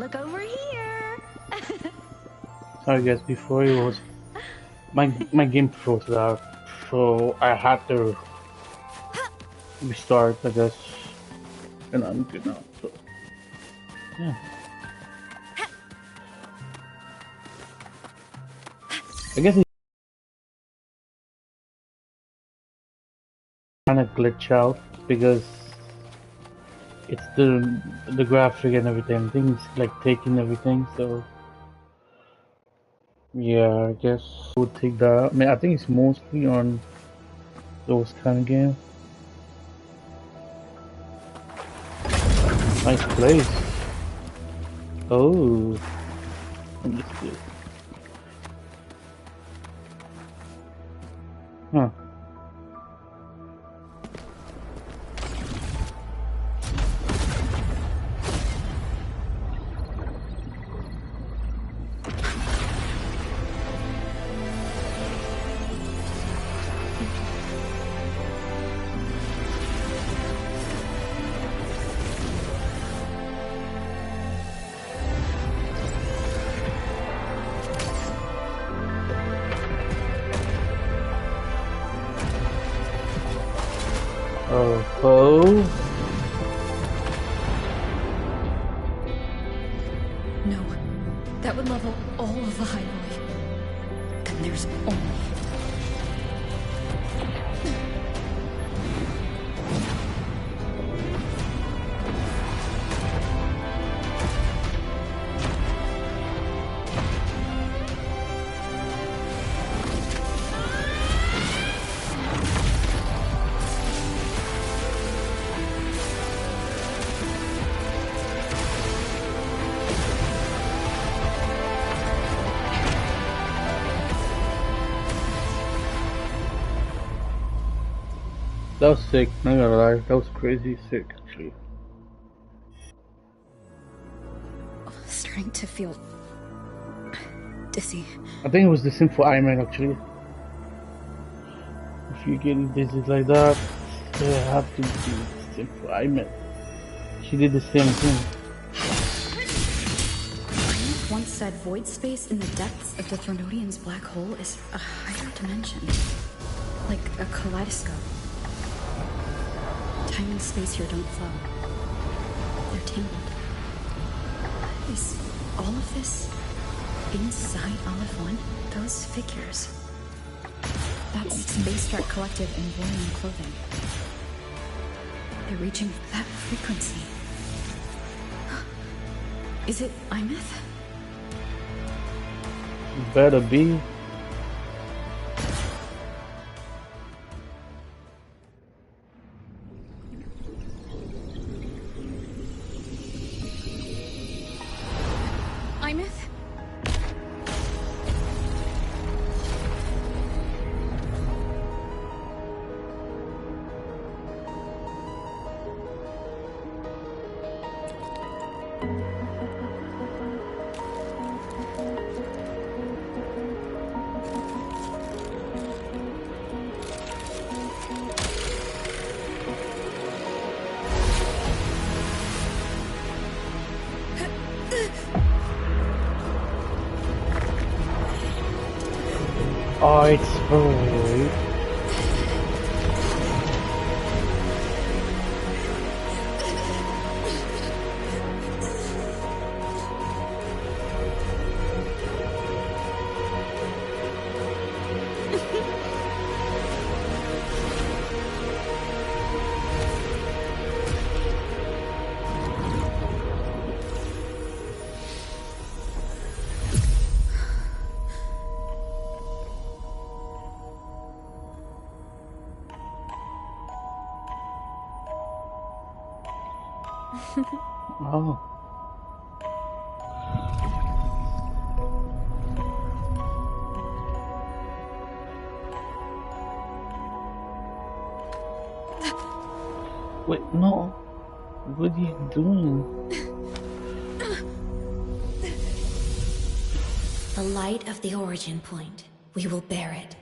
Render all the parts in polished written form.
Look over here. Sorry guys, before it was my game froze out, so I had to restart. I guess, and I'm good now. So yeah, I guess it's kind of glitch out because it's the graphic and everything. Things like taking everything. So yeah, I guess I would take that. I mean, I think it's mostly on those kind of games. Nice place. Oh, understood. Huh. Oh, oh. No, that would level all of the highway. And there's only... That was sick, not gonna lie. That was crazy sick, actually. Starting to feel... dizzy. I think it was the same for Iron, actually. If you're getting dizzy like that, you have to do the same for Iron. She did the same thing. I once said void space in the depths of the Thronodian's black hole is a higher dimension. Like a kaleidoscope. Time and space here don't flow. They're tangled. Is all of this inside Olive One? Those figures. That's Space Shark Collective in Wuthering clothing. They're reaching that frequency. Is it Imeth? Better be. Imeth? Oh, it's furry. Oh. Wait, no. What are you doing? The light of the origin point. We will bear it.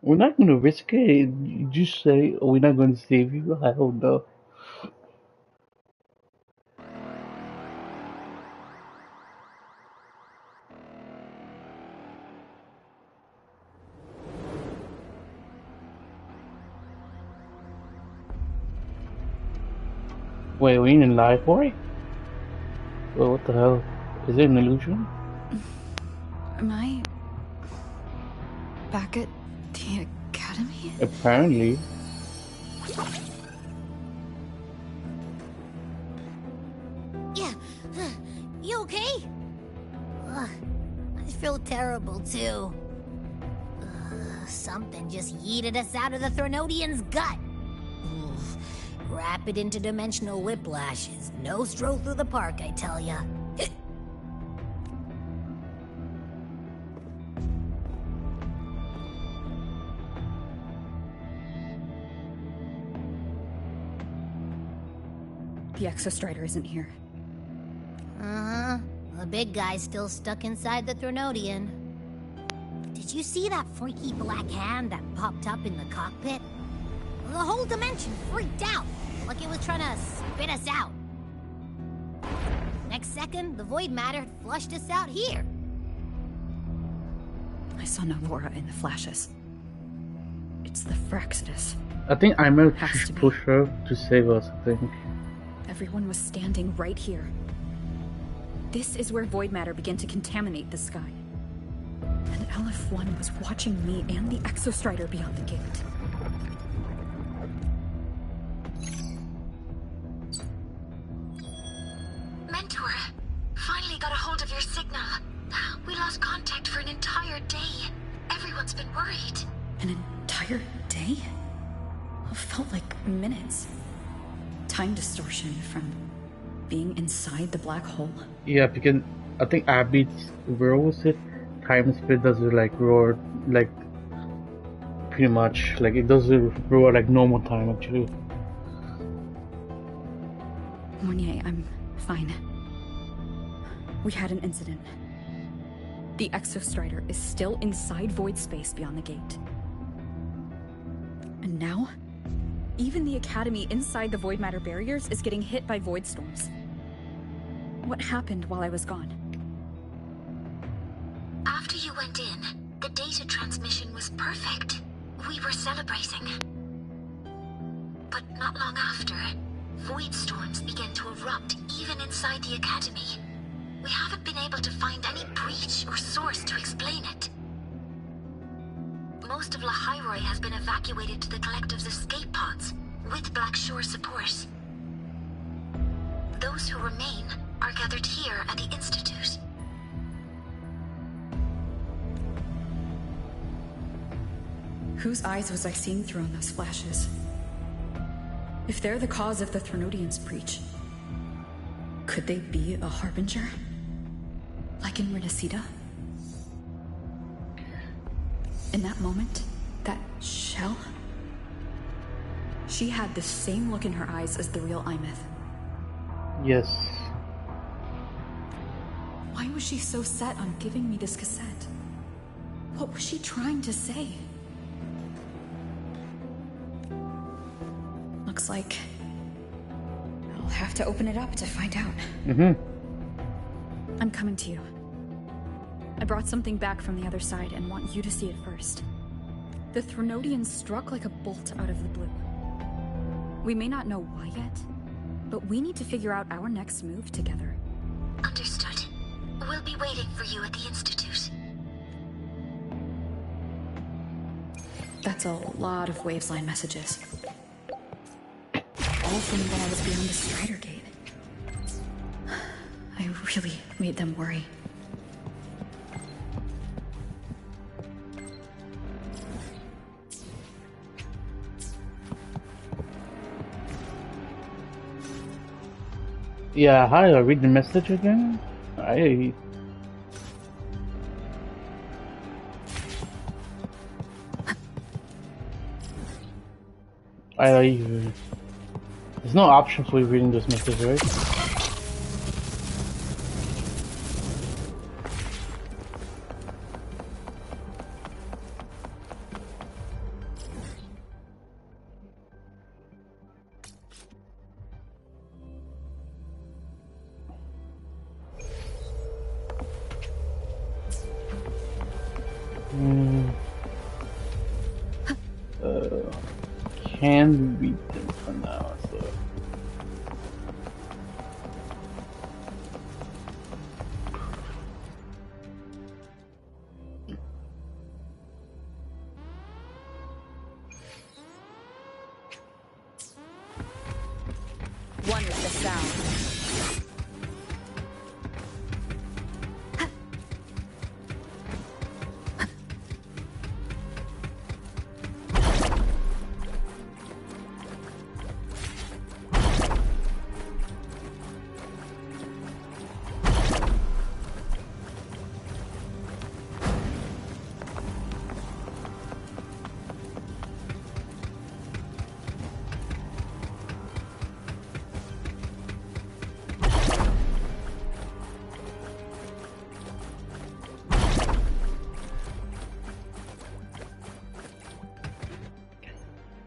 We're not gonna risk it. You just say, oh, we're not gonna save you. I don't know. Wait, we in live boy? Well, what the hell? Is it an illusion? Am I back at the academy? Apparently. Yeah, you okay? Ugh, I feel terrible too. Something just yeeted us out of the Threnodian's gut. Oof. Rapid interdimensional whiplash is no stroll through the park, I tell ya. The Exostrider isn't here. Uh-huh. The big guy's still stuck inside the Threnodian. Did you see that freaky black hand that popped up in the cockpit? The whole dimension freaked out, like it was trying to spit us out. Next second, the void matter had flushed us out here. I saw Navora in the flashes. It's the Fraxidus. I think I might Has to be. push her to save us, I think. Everyone was standing right here. This is where void matter began to contaminate the sky. And LF1 was watching me and the Exostrider beyond the gate. Mentor, finally got a hold of your signal. We lost contact for an entire day. Everyone's been worried. An entire day? It felt like minutes. Time distortion from being inside the black hole. Yeah, because I think Abby's, where was it? Time split does it like roar, like pretty much, like it does roar like normal time actually. Mornier, I'm fine. We had an incident. The Exostrider is still inside void space beyond the gate. And now, even the Academy inside the void matter barriers is getting hit by void storms. What happened while I was gone? After you went in, the data transmission was perfect. We were celebrating. But not long after, void storms began to erupt even inside the Academy. We haven't been able to find any breach or source to explain it. Most of Lahairoi has been evacuated to the Collective's escape pods, with Black Shore support. Those who remain are gathered here at the Institute. Whose eyes was I seeing through on those flashes? If they're the cause of the Threnodian's breach, could they be a harbinger? Like in Renacida? In that moment, that shell? She had the same look in her eyes as the real Imeth. Yes. Why was she so set on giving me this cassette? What was she trying to say? Looks like I'll have to open it up to find out. I'm coming to you. I brought something back from the other side and want you to see it first. The Threnodian struck like a bolt out of the blue. We may not know why yet, but we need to figure out our next move together. Understood. We'll be waiting for you at the Institute. That's a lot of Wavesline messages. All from when I was beyond the Strider Gate. I really made them worry. Yeah, how do I read the message again? I there's no option for you reading this message, right? Can read them for now, so sound.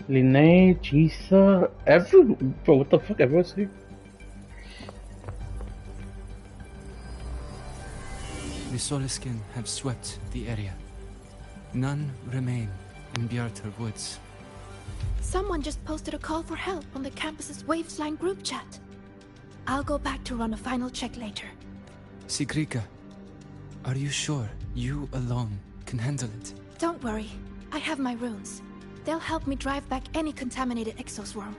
Linnea, Jisa, bro, what the fuck, everyone's here? The Soliskin have swept the area. None remain in Bjartar Woods. Someone just posted a call for help on the campus's Wavesline group chat. I'll go back to run a final check later. Sigrika, are you sure you alone can handle it? Don't worry, I have my runes. They'll help me drive back any contaminated exoswarm.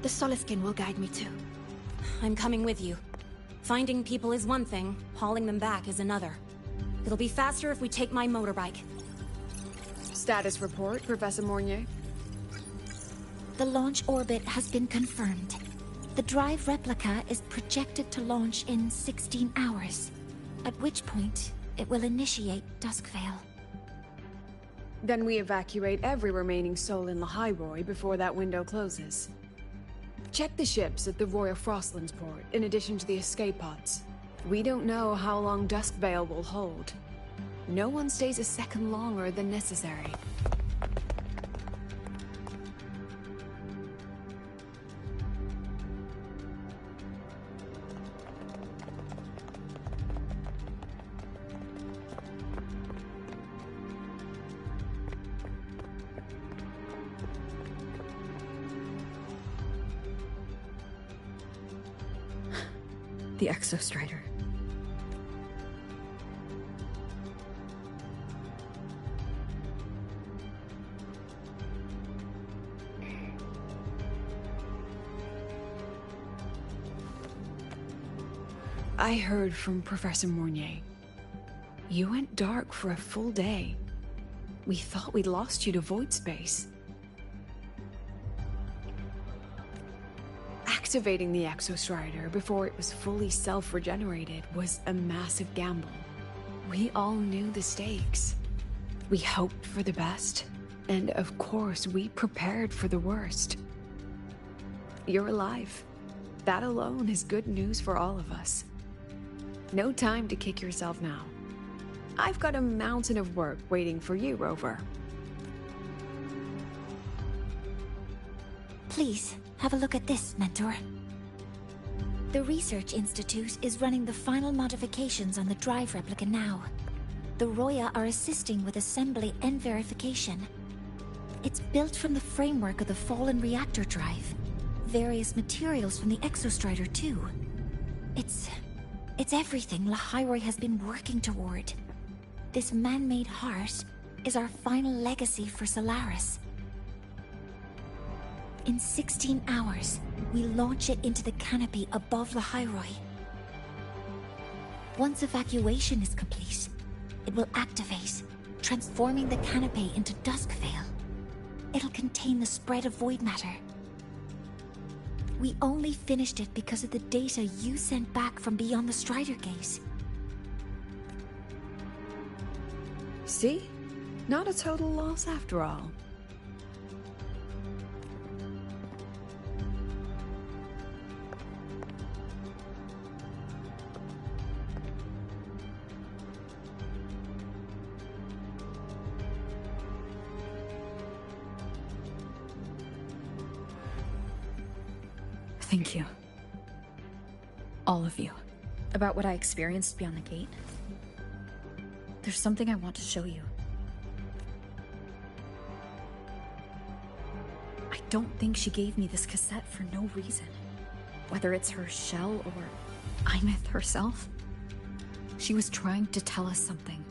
The Soliskin will guide me too. I'm coming with you. Finding people is one thing, hauling them back is another. It'll be faster if we take my motorbike. Status report, Professor Mornier. The launch orbit has been confirmed. The drive replica is projected to launch in 16 hours, at which point it will initiate Duskvale. Then we evacuate every remaining soul in Lahairoi before that window closes. Check the ships at the Royal Frostlands port, in addition to the escape pods. We don't know how long Duskvale will hold. No one stays a second longer than necessary. The Exostrider. I heard from Professor Mornier. You went dark for a full day. We thought we'd lost you to void space. Activating the Exostrider before it was fully self-regenerated was a massive gamble. We all knew the stakes. We hoped for the best, and of course we prepared for the worst. You're alive. That alone is good news for all of us. No time to kick yourself now. I've got a mountain of work waiting for you, Rover. Please, have a look at this, Mentor. The Research Institute is running the final modifications on the drive replica now. The Roya are assisting with assembly and verification. It's built from the framework of the fallen reactor drive. Various materials from the Exostrider, too. It's everything Lahairoi has been working toward. This man-made heart is our final legacy for Solaris. In 16 hours, we launch it into the canopy above Lahairoi. Once evacuation is complete, it will activate, transforming the canopy into Duskvale. It'll contain the spread of void matter. We only finished it because of the data you sent back from beyond the Strider Gate. See? Not a total loss after all. Thank you. All of you. About what I experienced beyond the gate. There's something I want to show you. I don't think she gave me this cassette for no reason. Whether it's her shell or Imeth herself. She was trying to tell us something.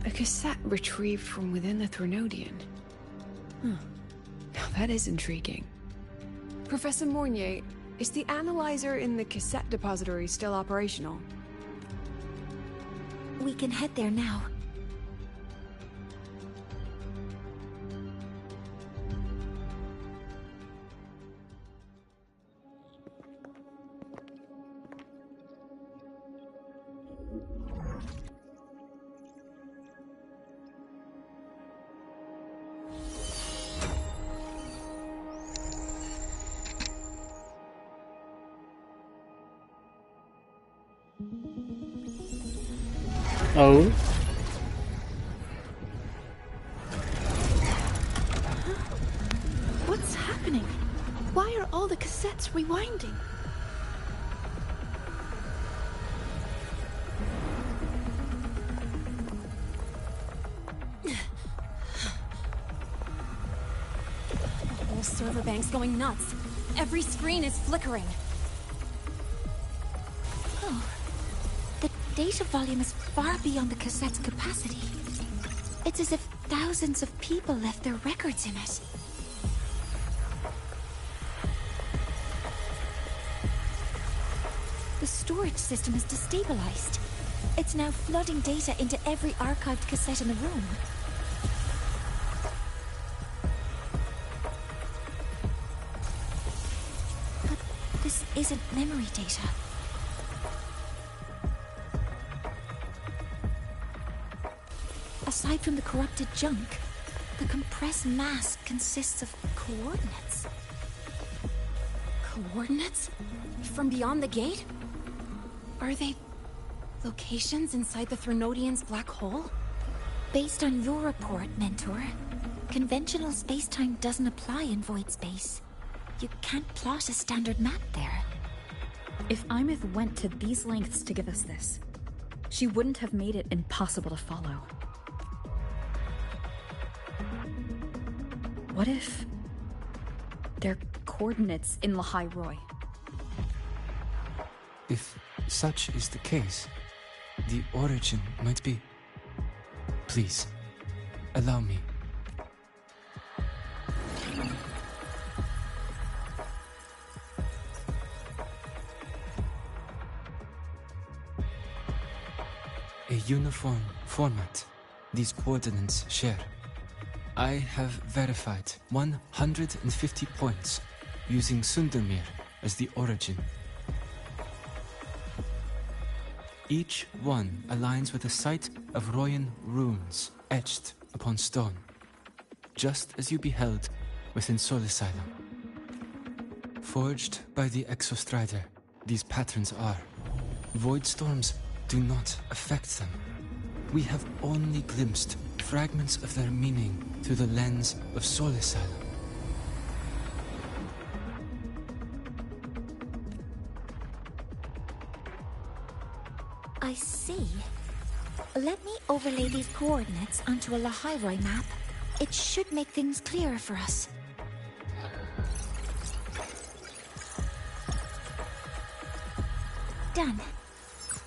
A cassette retrieved from within the Threnodian. Now that is intriguing. Professor Mornier, Is the analyzer in the cassette depository still operational? We can head there now. Oh. What's happening? Why are all the cassettes rewinding? The whole server bank's going nuts. Every screen is flickering. Oh. The data volume is far beyond the cassette's capacity. It's as if thousands of people left their records in it. The storage system is destabilized. It's now flooding data into every archived cassette in the room. But this isn't memory data. Aside from the corrupted junk, the compressed mass consists of coordinates. Coordinates? From beyond the gate? Are they locations inside the Threnodian's black hole? Based on your report, Mentor, conventional space-time doesn't apply in void space. You can't plot a standard map there. If Imith went to these lengths to give us this, she wouldn't have made it impossible to follow. What if they're coordinates in Lahai Roy? If such is the case, the origin might be... Please, allow me. A uniform format these coordinates share. I have verified 150 points using Sundermere as the origin. Each one aligns with a site of Royan runes etched upon stone, just as you beheld within Solisylum. Forged by the Exostrider, these patterns are. Void storms do not affect them. We have only glimpsed fragments of their meaning through the lens of Solisylum. I see. Let me overlay these coordinates onto a Lahai Roy map. It should make things clearer for us. Done.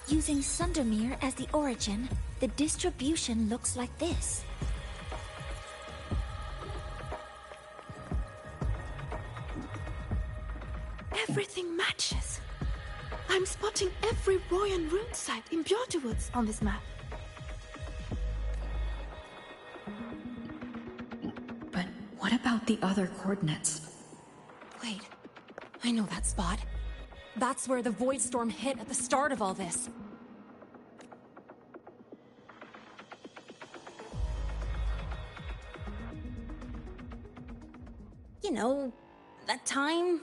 Using Sundermere as the origin, the distribution looks like this. Everything matches. I'm spotting every Royan rune site in Bjorterwoods on this map. But what about the other coordinates? Wait, I know that spot. That's where the Void Storm hit at the start of all this. You know, that time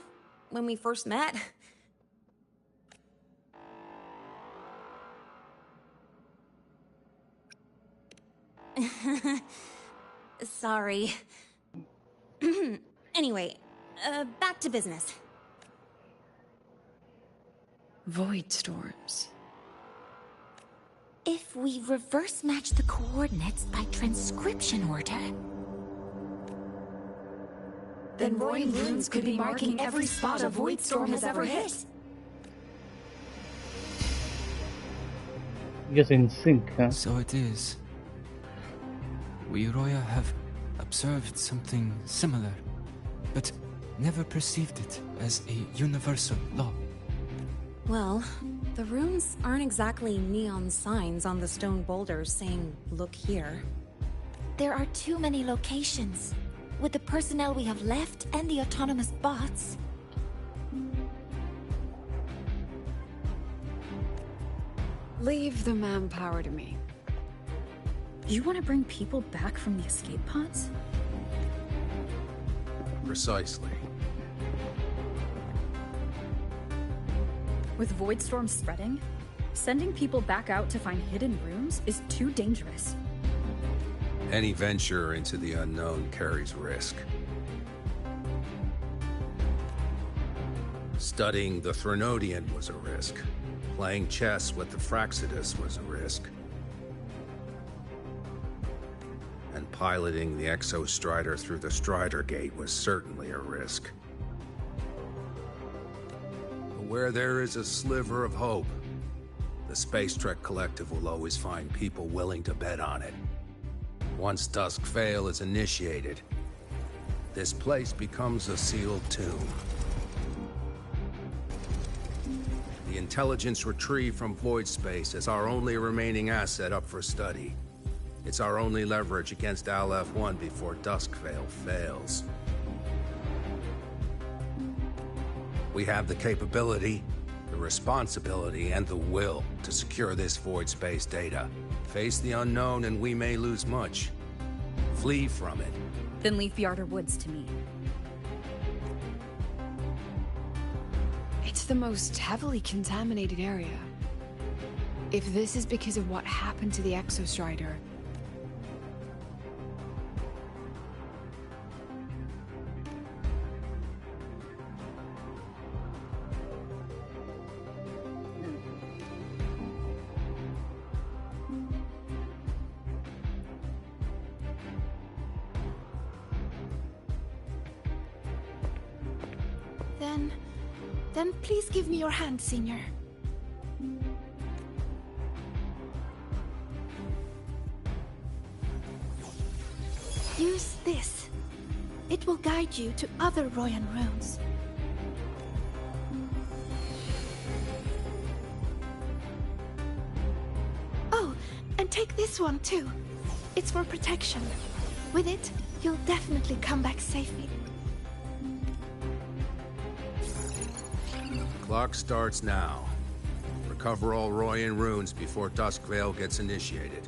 when we first met. Sorry. Anyway, back to business. Void storms. If we reverse match the coordinates by transcription order... Then Royan runes could be marking every spot a Void Storm has ever hit. I guess in sync, huh? So it is. We Roya have observed something similar, but never perceived it as a universal law. Well, the runes aren't exactly neon signs on the stone boulders saying, "Look here." There are too many locations. With the personnel we have left and the autonomous bots. Leave the manpower to me. You want to bring people back from the escape pods? Precisely. With Voidstorm spreading, sending people back out to find hidden rooms is too dangerous. Any venture into the unknown carries risk. Studying the Threnodian was a risk. Playing chess with the Fraxidus was a risk. And piloting the Exo-Strider through the Strider Gate was certainly a risk. But where there is a sliver of hope, the Space Trek Collective will always find people willing to bet on it. Once Dusk Vale is initiated, this place becomes a sealed tomb. The intelligence retrieved from void space is our only remaining asset up for study. It's our only leverage against Aleph-1 before Dusk Vale fails. We have the capability, the responsibility, and the will to secure this void space data. Face the unknown and we may lose much. Flee from it. Then leave the Outer Woods to me. It's the most heavily contaminated area. If this is because of what happened to the Exo-Strider... Then please give me your hand, Senior. Use this. It will guide you to other Royan runes. Oh, and take this one too. It's for protection. With it, you'll definitely come back safely. Clock starts now. Recover all Royan runes before Dusk Vale gets initiated.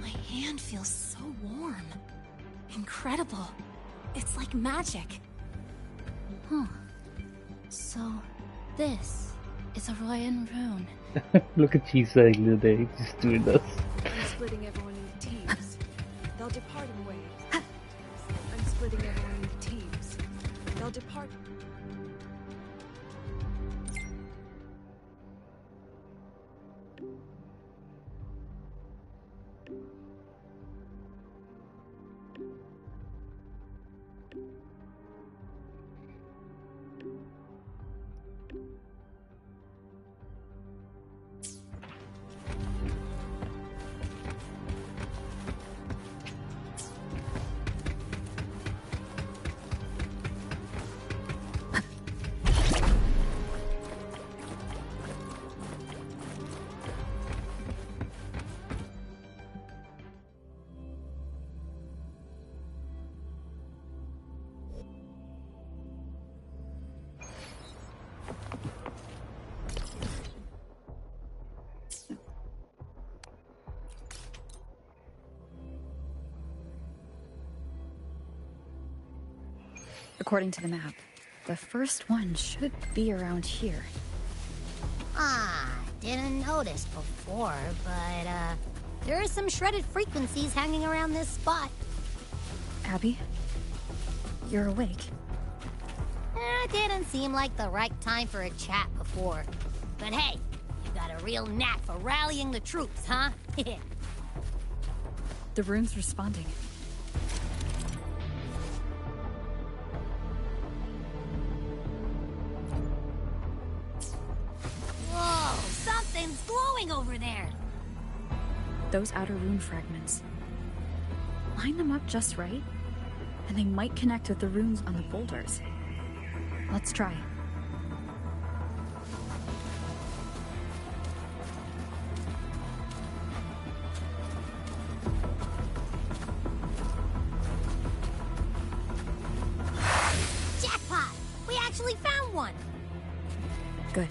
My hand feels so warm. Incredible. It's like magic. So, this is a Royan rune. Look at Chisa today, just doing this. I'm splitting everyone into teams. They'll depart in waves. I'm splitting everyone into teams. They'll depart... According to the map, the first one should be around here. Didn't notice before, but, there are some shredded frequencies hanging around this spot. Abby? You're awake. Didn't seem like the right time for a chat before. But hey, you got a real knack for rallying the troops, huh? The rune's responding. over there? Those outer rune fragments. Line them up just right, and they might connect with the runes on the boulders. Let's try. Jackpot! We actually found one! Good.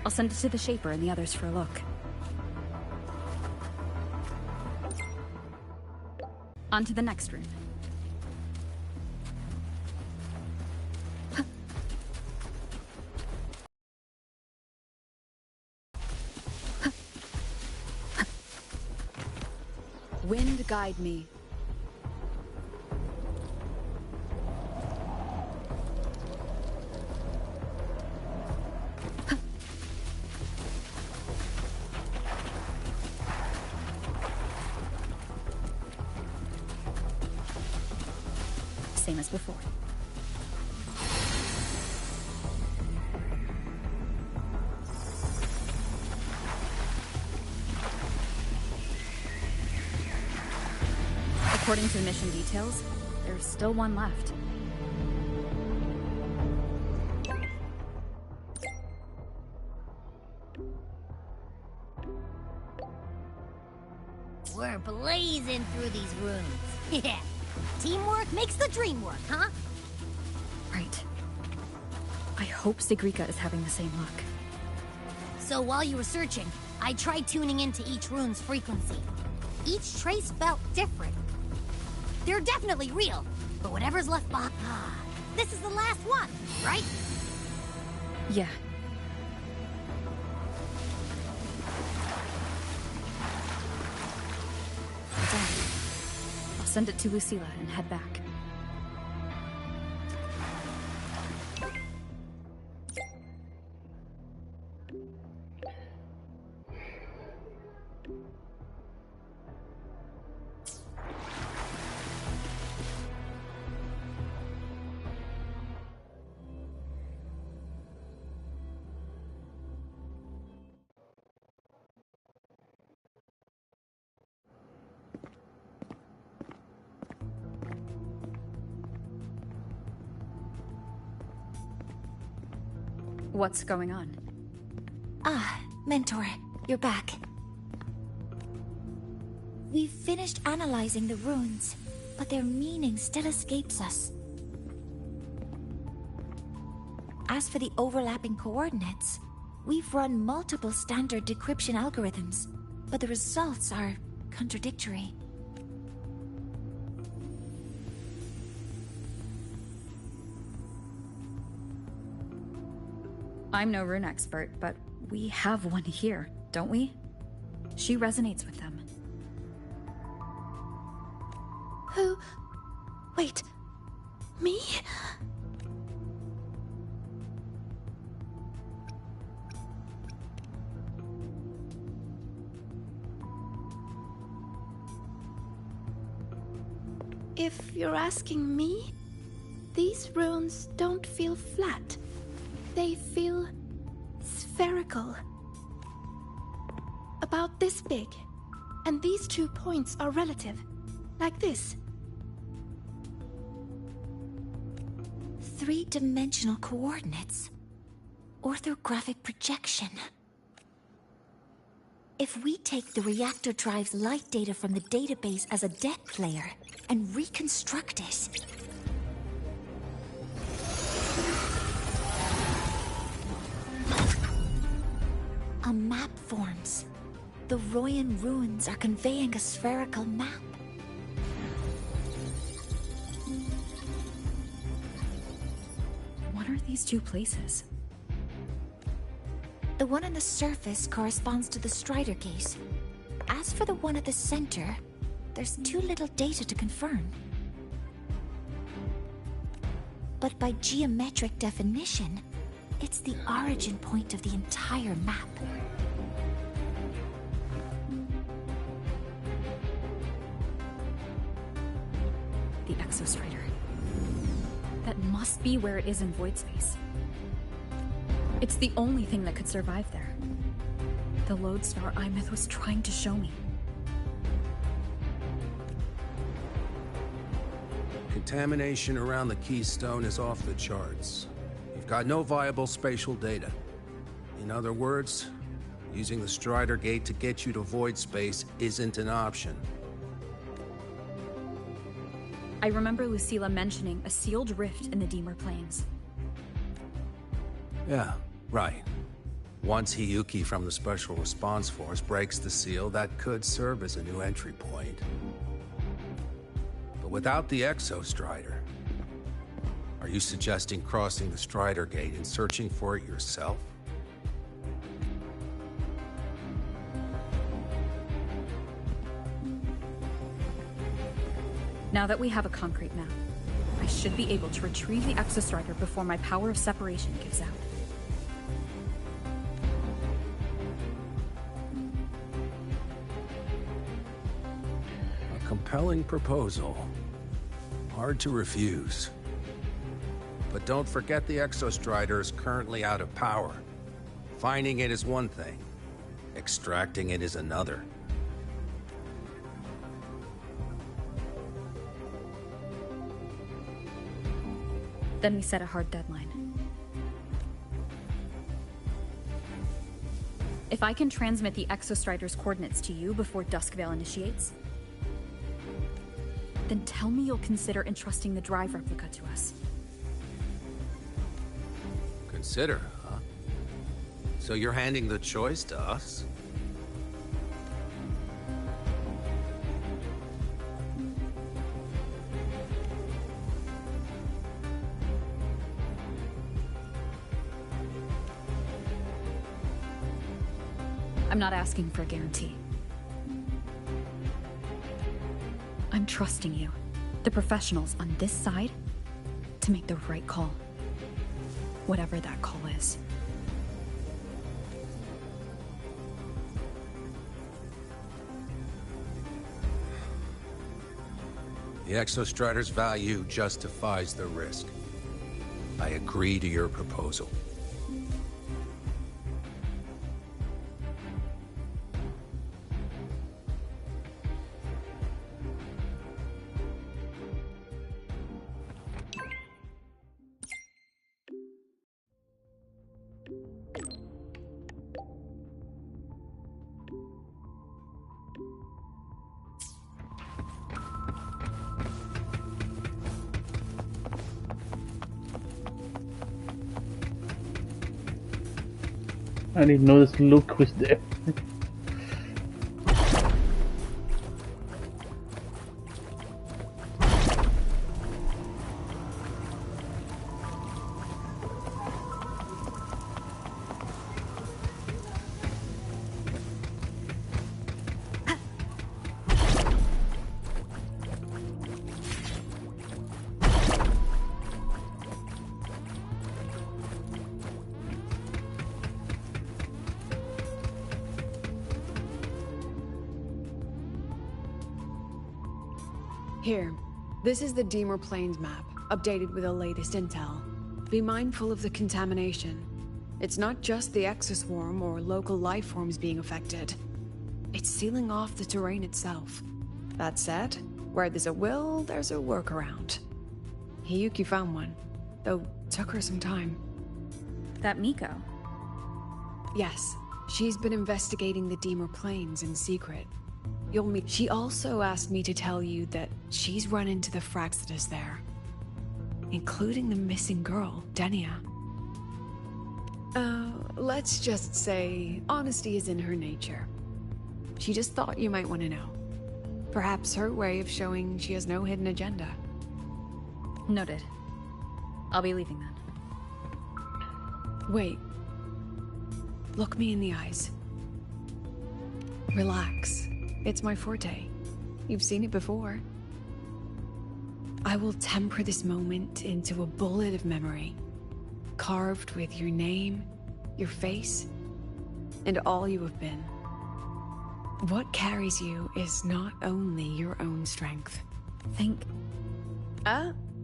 I'll send it to the Shaper and the others for a look. On to the next room. Wind guide me. Same as before. According to the mission details, there's still one left. We're blazing through these rooms. Yeah. Teamwork makes the dream work, huh? Right. I hope Sigrika is having the same luck. So while you were searching, I tried tuning into each rune's frequency. Each trace felt different. They're definitely real, but whatever's left behind... This is the last one, right? Yeah. Done. I'll send it to Lucilla and head back. What's going on? Ah, Mentor, you're back. We've finished analyzing the runes, but their meaning still escapes us. As for the overlapping coordinates, we've run multiple standard decryption algorithms, but the results are contradictory. I'm no rune expert, but we have one here, don't we? She resonates with them. Who? Wait. Me? If you're asking me, these runes don't feel flat. They feel spherical. About this big. And these 2 points are relative. Like this. 3-dimensional coordinates. Orthographic projection. If we take the reactor drive's light data from the database as a deck layer and reconstruct it... a map forms. The Royan ruins are conveying a spherical map. What are these 2 places? The one on the surface corresponds to the Strider case. As for the one at the center, there's too little data to confirm. But by geometric definition, it's the origin point of the entire map. The Exostrider. That must be where it is in void space. It's the only thing that could survive there. the lodestar Imeth was trying to show me. Contamination around the Keystone is off the charts. You've got no viable spatial data. In other words, using the Strider Gate to get you to void space isn't an option. I remember Lucilla mentioning a sealed rift in the Deemer Plains. Yeah, right. Once Hiyuki from the Special Response Force breaks the seal, that could serve as a new entry point. But without the Exo-Strider, are you suggesting crossing the Strider Gate and searching for it yourself? Now that we have a concrete map, I should be able to retrieve the Exostrider before my power of separation gives out. A compelling proposal. Hard to refuse. But don't forget the Exostrider is currently out of power. Finding it is one thing. Extracting it is another. Then we set a hard deadline. If I can transmit the Exostrider's coordinates to you before Duskvale initiates, then tell me you'll consider entrusting the drive replica to us. Consider, huh? So you're handing the choice to us? I'm not asking for a guarantee. I'm trusting you, the professionals on this side, to make the right call. Whatever that call is. The Exostrider's value justifies the risk. I agree to your proposal. I didn't notice Luke was there. Here, this is the Deemer Plains map, updated with the latest intel. Be mindful of the contamination. It's not just the exoswarm or local life forms being affected. It's sealing off the terrain itself. That said, where there's a will, there's a workaround. Hiyuki found one, though took her some time. That Miko? Yes, she's been investigating the Deemer Plains in secret. You'll meet. She also asked me to tell you that she's run into the Fraxidus there, including the missing girl, Denia. Let's just say honesty is in her nature. She just thought you might want to know. Perhaps her way of showing she has no hidden agenda. Noted. I'll be leaving then. Wait. Look me in the eyes. Relax. It's my forte. You've seen it before. I will temper this moment into a bullet of memory, carved with your name, your face, and all you have been. What carries you is not only your own strength. Think.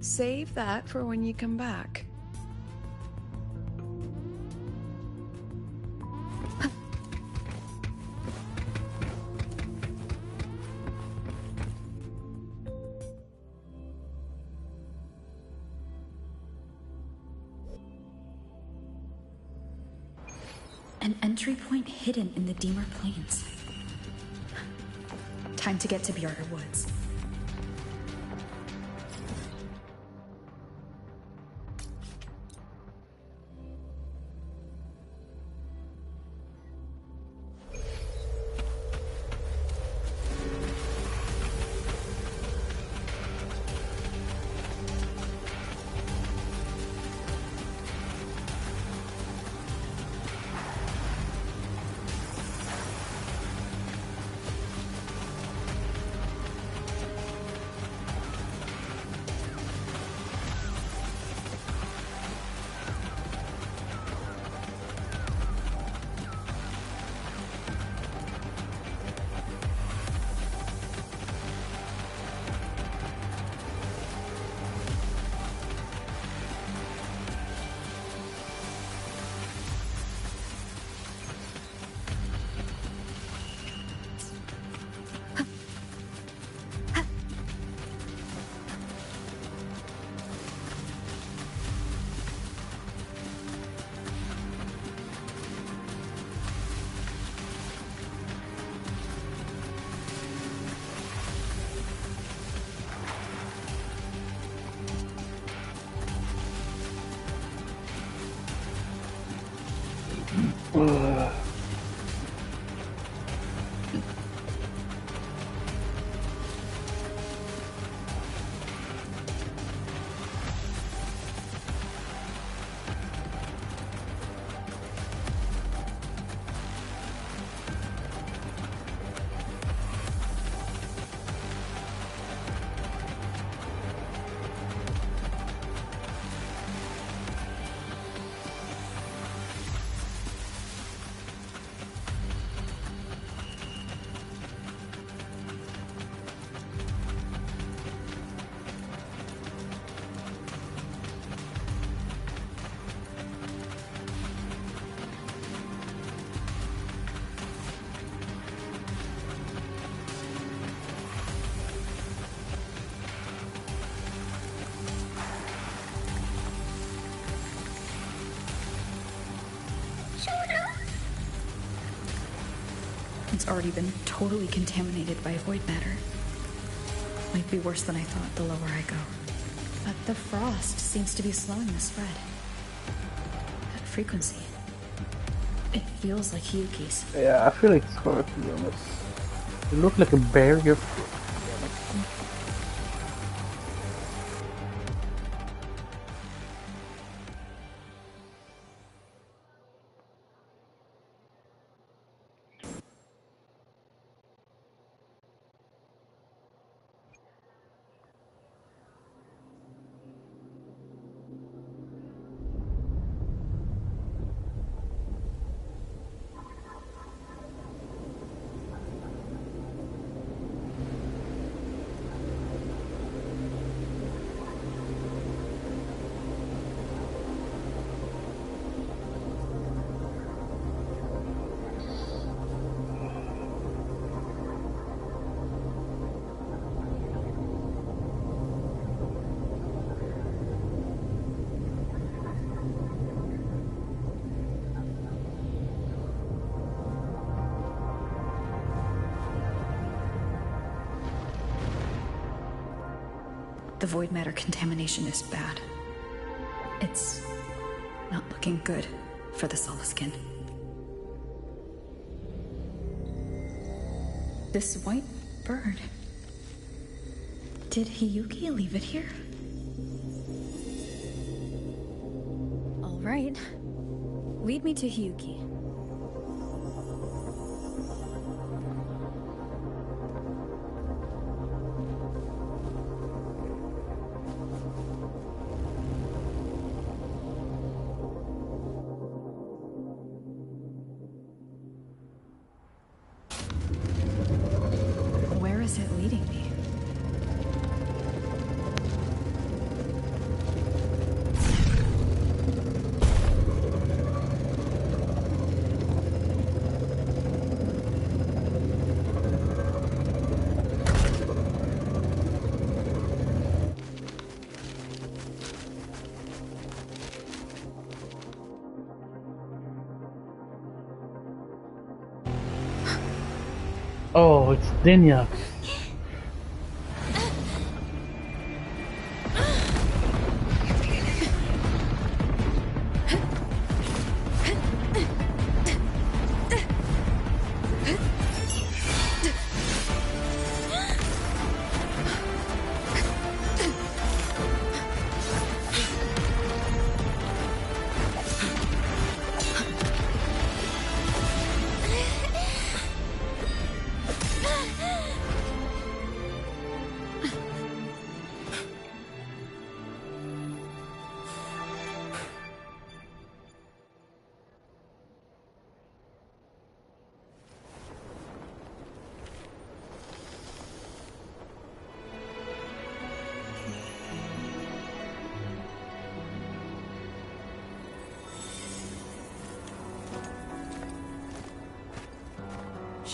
Save that for when you come back. An entry point hidden in the Deemer Plains. Time to get to Bjarter Woods. It's already been totally contaminated by void matter. Might be worse than I thought the lower I go. But the frost seems to be slowing the spread. That frequency. It feels like Hyuki's. Yeah, I feel like it's hard to be honest. It looked like a barrier. The void matter contamination is bad. It's not looking good for the Solaskin. This white bird. Did Hiyuki leave it here? All right. Lead me to Hiyuki. Where is it leading me? Oh, it's Dinya.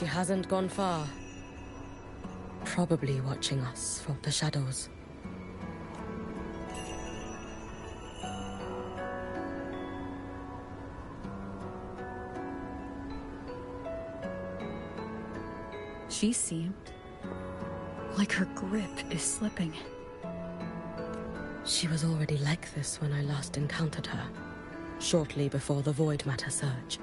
She hasn't gone far. Probably watching us from the shadows. She seemed like her grip is slipping. She was already like this when I last encountered her, shortly before the Void Matter surge.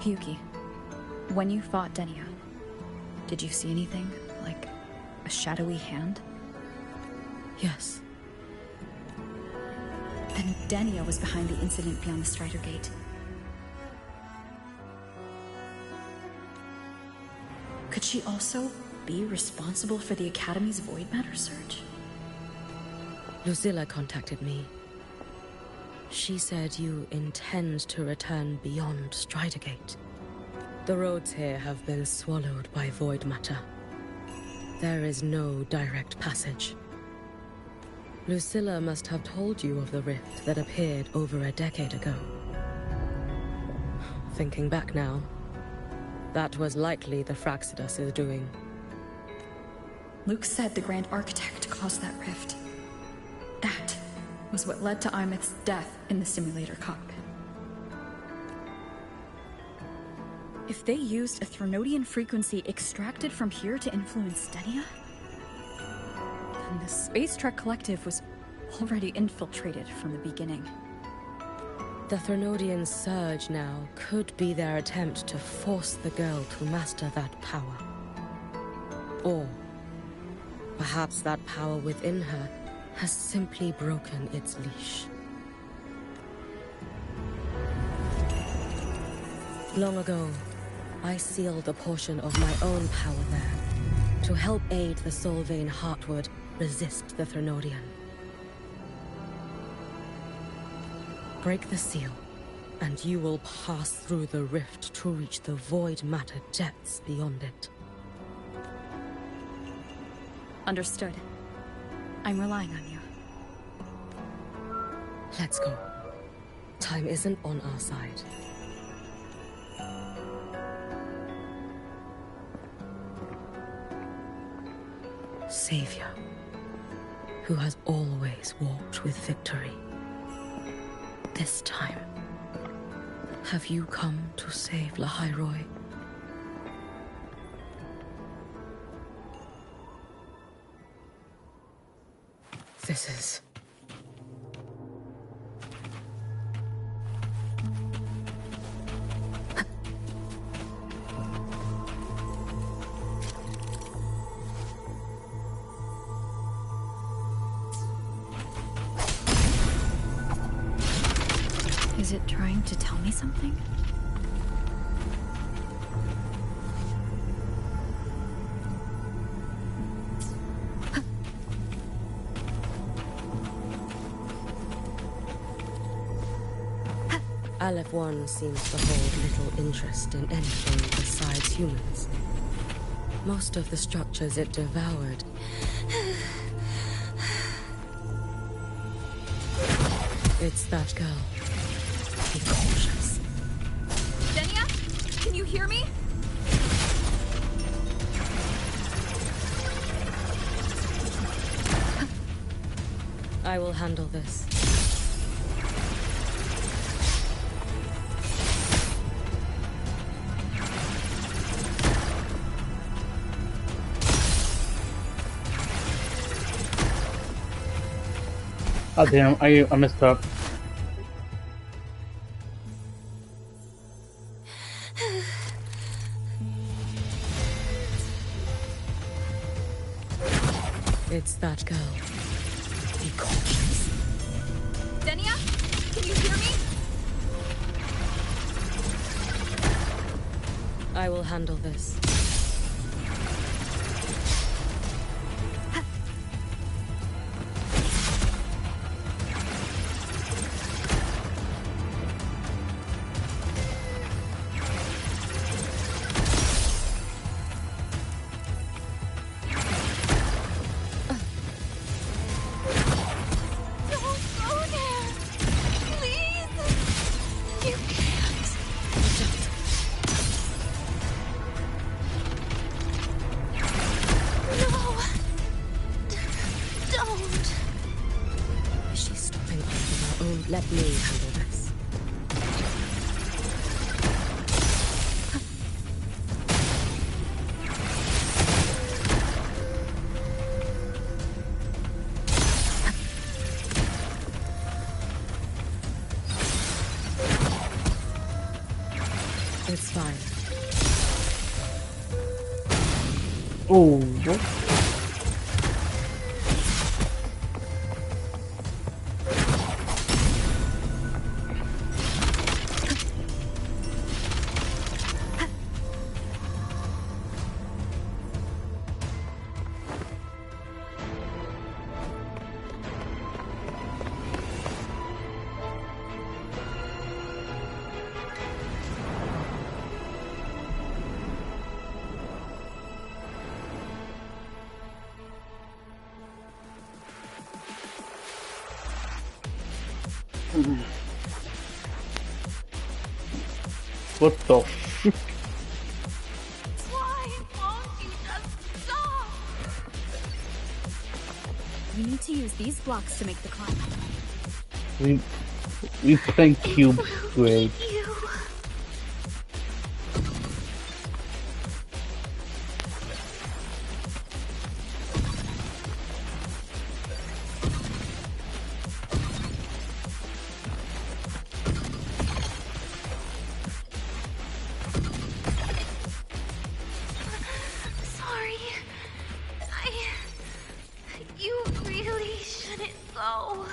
Yuki, when you fought Denia, did you see anything, like a shadowy hand? Yes. Then Denia was behind the incident beyond the Strider Gate. Could she also be responsible for the Academy's Void Matter surge? Lucilla contacted me. She said you intend to return beyond Strider Gate. The roads here have been swallowed by Void Matter. There is no direct passage. Lucilla must have told you of the rift that appeared over a decade ago. Thinking back now, that was likely the Fraxidus' doing. Luke said the Grand Architect caused that rift. That was what led to Imeth's death in the simulator cockpit. If they used a Threnodian frequency extracted from here to influence Denia, then the Space Trek Collective was already infiltrated from the beginning. The Threnodian surge now could be their attempt to force the girl to master that power. Or perhaps that power within her has simply broken its leash. Long ago, I sealed a portion of my own power there to help aid the Solvane Heartwood resist the Threnodian. Break the seal, and you will pass through the rift to reach the Void Matter depths beyond it. Understood. I'm relying on you. Let's go. Time isn't on our side. Savior, who has always walked with victory. This time, have you come to save Lahairoi? This is... Is it trying to tell me something? Aleph One seems to hold little interest in anything besides humans. Most of the structures it devoured... It's that girl. Be cautious. Denia? Can you hear me? I will handle this. Oh damn, I messed up. It's that girl. Be cautious. Denia, can you hear me? I will handle this. Let me handle this. It's fine. Oh, what? What the f- Why won't you just stop? We need to use these blocks to make the climb. we playing cubes, great. You. Sorry. You really shouldn't go.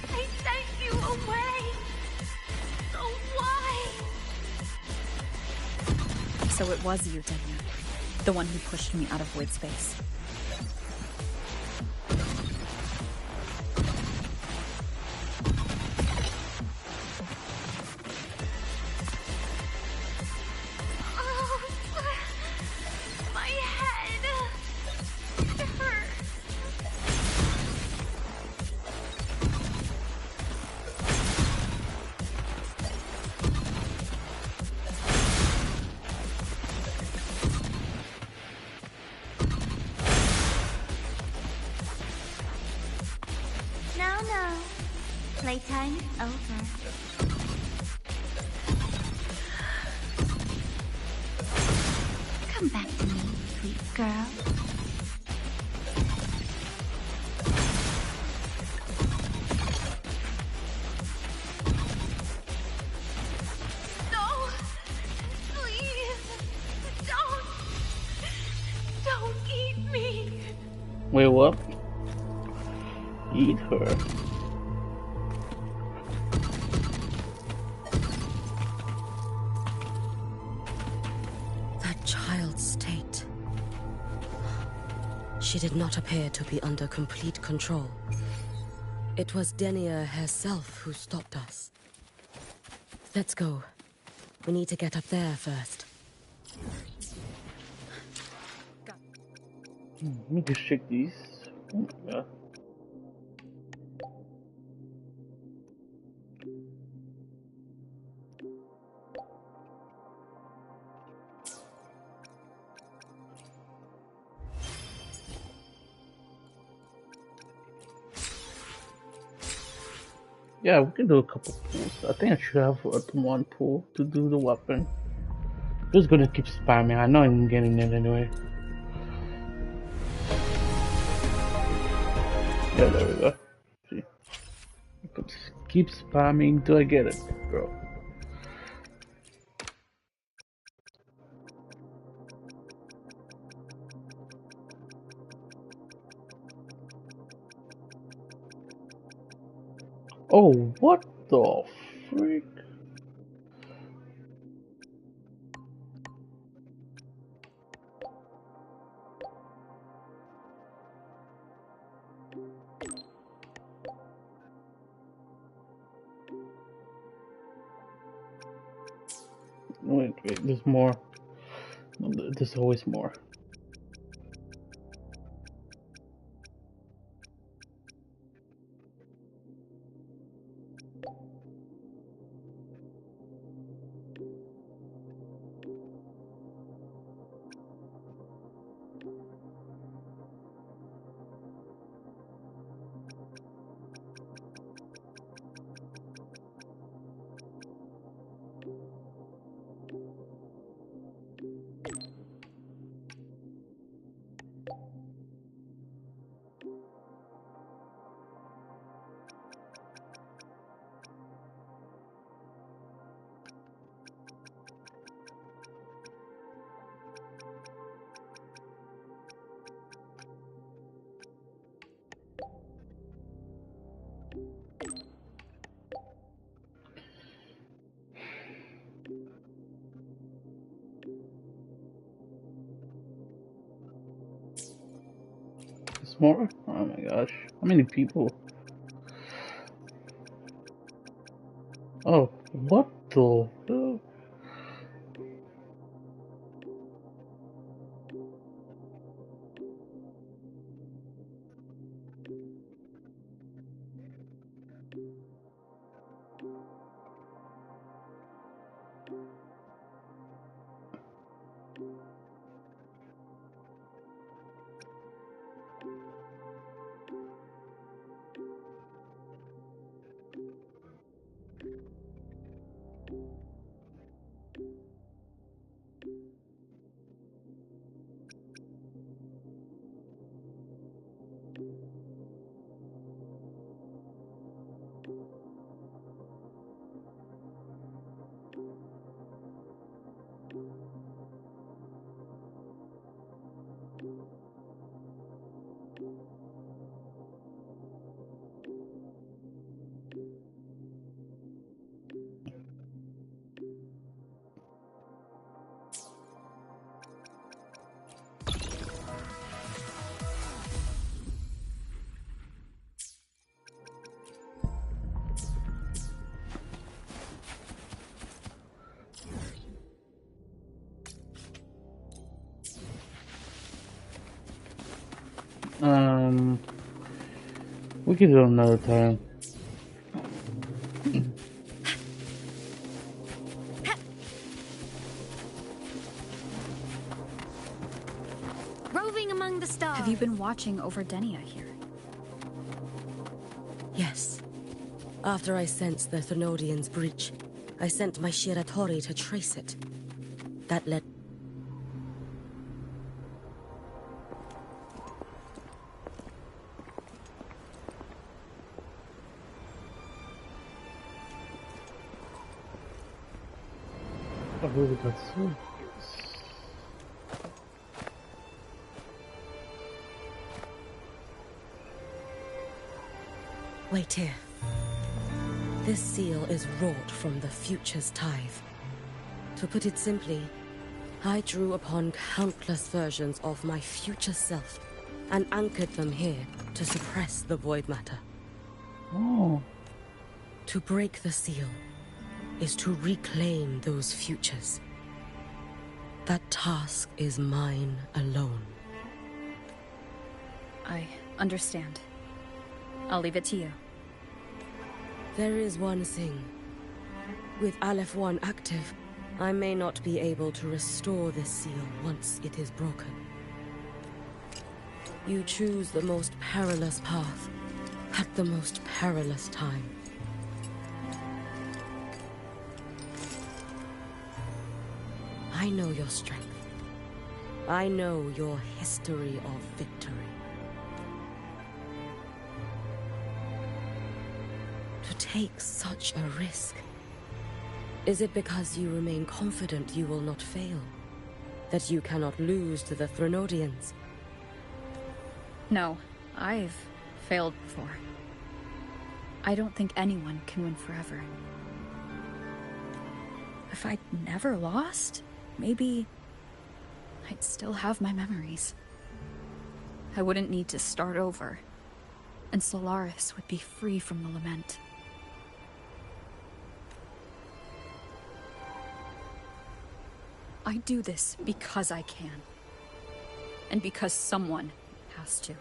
I sent you away. So why? So it was you, Denia. The one who pushed me out of void space. Oh, my head. It hurts. No. Playtime is over. Come back to me, sweet girl. No. Please. Don't eat me. Wait, what? Eat her. That child's state. She did not appear to be under complete control. It was Denia herself who stopped us. Let's go. We need to get up there first. Let me just check these. Oh my god. Yeah, we can do a couple pulls. I think I should have one pull to do the weapon. Just gonna keep spamming. I know I'm getting it anyway. Yeah, there we go. See, keep spamming till I get it, bro. Oh, what the freak? Wait, there's more. There's always more. There's more? Oh my gosh. How many people? Oh, what the hell? We can do it another time. Roving among the stars. Have you been watching over Denia here? Yes. After I sensed the Thenodian's breach, I sent my Shiratori to trace it. That led... I really got so. Wait here. This seal is wrought from the future's tithe. To put it simply, I drew upon countless versions of my future self and anchored them here to suppress the void matter. Oh. To break the seal is to reclaim those futures. That task is mine alone. I understand. I'll leave it to you. There is one thing. With Aleph 1 active, I may not be able to restore this seal once it is broken. You choose the most perilous path at the most perilous time. I know your strength. I know your history of victory. To take such a risk, is it because you remain confident you will not fail? That you cannot lose to the Threnodians? No, I've failed before. I don't think anyone can win forever. If I'd never lost, maybe I'd still have my memories. I wouldn't need to start over, and Solaris would be free from the lament. I do this because I can. And because someone has to.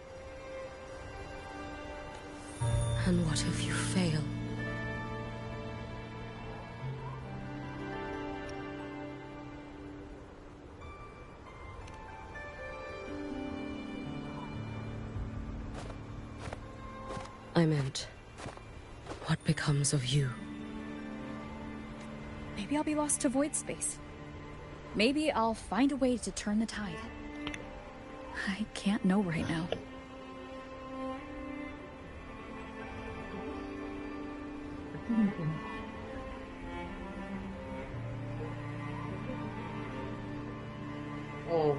And what if you fail? I meant, what becomes of you? Maybe I'll be lost to void space. Maybe I'll find a way to turn the tide. I can't know right now. Oh.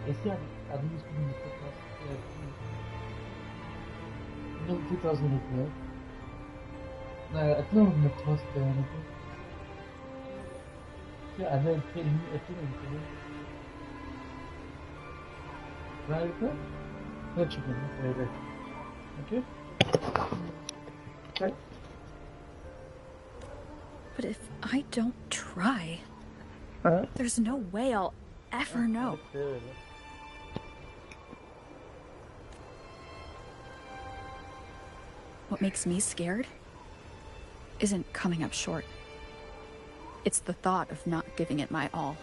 Esse é a música do Nicolas no 2008, né? I don't know what was there. Yeah, I don't think right there. Let's check it out. Okay. Okay. But if I don't try, there's no way I'll ever know. What makes me scared isn't coming up short. It's the thought of not giving it my all.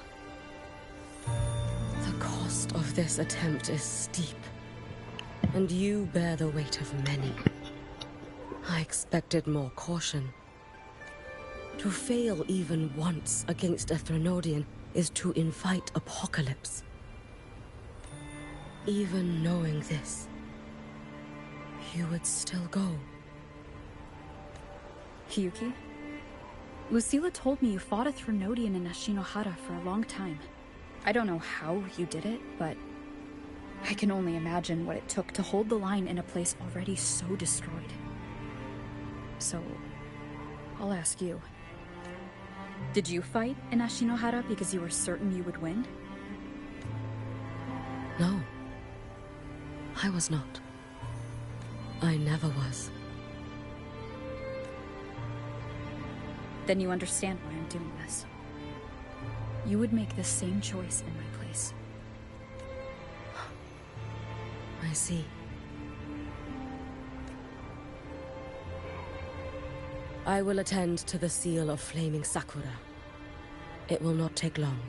The cost of this attempt is steep, and you bear the weight of many. I expected more caution. To fail even once against a Threnodian is to invite apocalypse. Even knowing this, you would still go. Yuki? Lucilla told me you fought a Threnodian in Ashinohara for a long time. I don't know how you did it, but I can only imagine what it took to hold the line in a place already so destroyed. So, I'll ask you. Did you fight in Ashinohara because you were certain you would win? No. I was not. I never was. Then you understand why I'm doing this. You would make the same choice in my place. I see. I will attend to the seal of Flaming Sakura. It will not take long.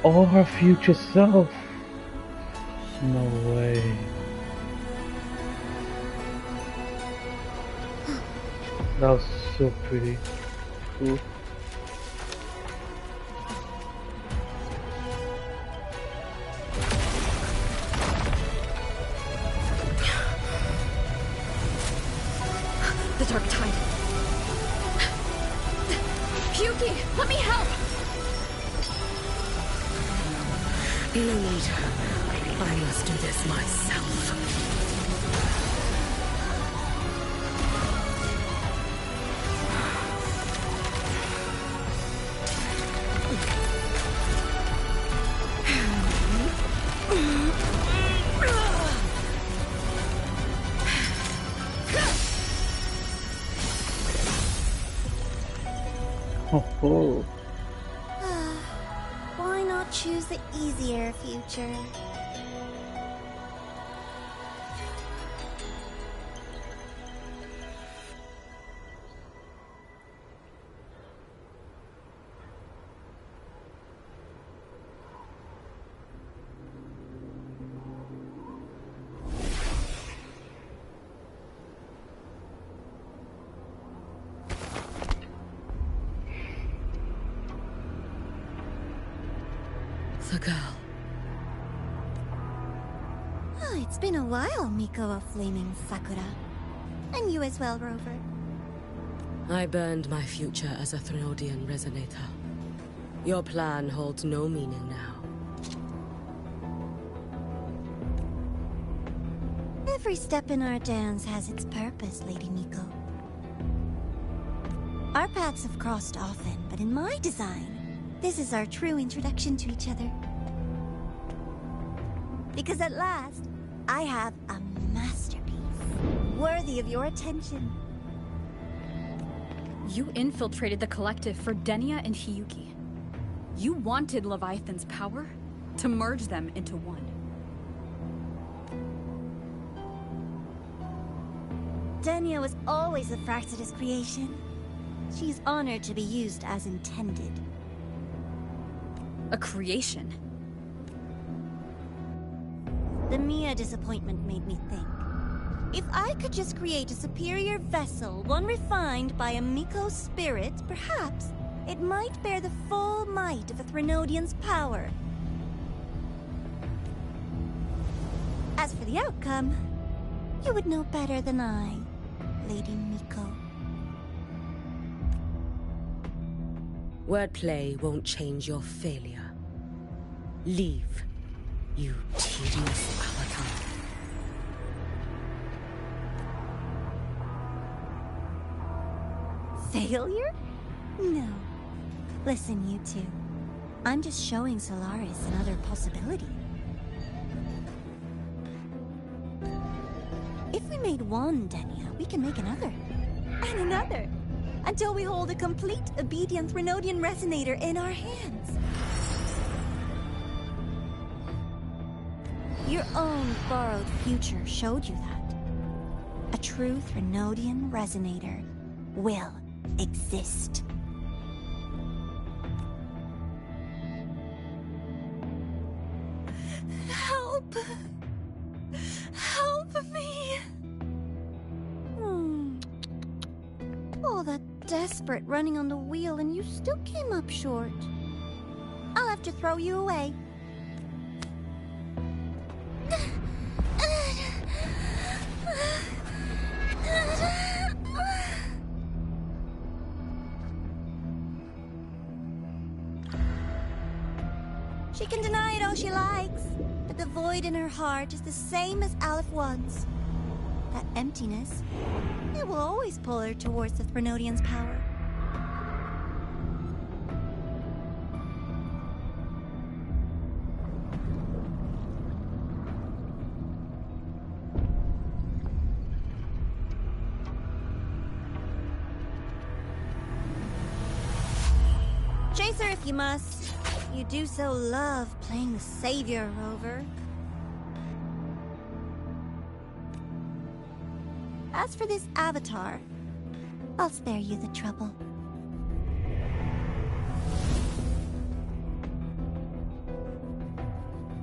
Oh, her future self. No way. That was so pretty. Cool. The Dark Tide. Yuki, let me help! No need. I must do this myself. Oh. Why not choose the easier future? The girl. Oh, it's been a while, Miko of Flaming Sakura. And you as well, Rover. I burned my future as a Threnodian resonator. Your plan holds no meaning now. Every step in our dance has its purpose, Lady Miko. Our paths have crossed often, but in my design, this is our true introduction to each other. Because at last, I have a masterpiece, worthy of your attention. You infiltrated the collective for Denia and Hiyuki. You wanted Leviathan's power to merge them into one. Denia was always a Fractidus creation. She's honored to be used as intended. A creation? The Mia disappointment made me think. If I could just create a superior vessel, one refined by a Miko spirit, perhaps it might bear the full might of a Threnodian's power. As for the outcome, you would know better than I, Lady Miko. Wordplay won't change your failure. Leave, you tedious avatar. Failure? No. Listen, you two. I'm just showing Solaris another possibility. If we made one, Denia, we can make another. And another. Until we hold a complete obedient Threnodian resonator in our hands. Your own borrowed future showed you that. A true Threnodian resonator will exist. Help! Help me! All that desperate running on the wheel and you still came up short. I'll have to throw you away. She can deny it all she likes, but the void in her heart is the same as Aleph One's. That emptiness, it will always pull her towards the Threnodian's power. Chase her if you must. You do so love playing the savior, Rover. As for this avatar, I'll spare you the trouble.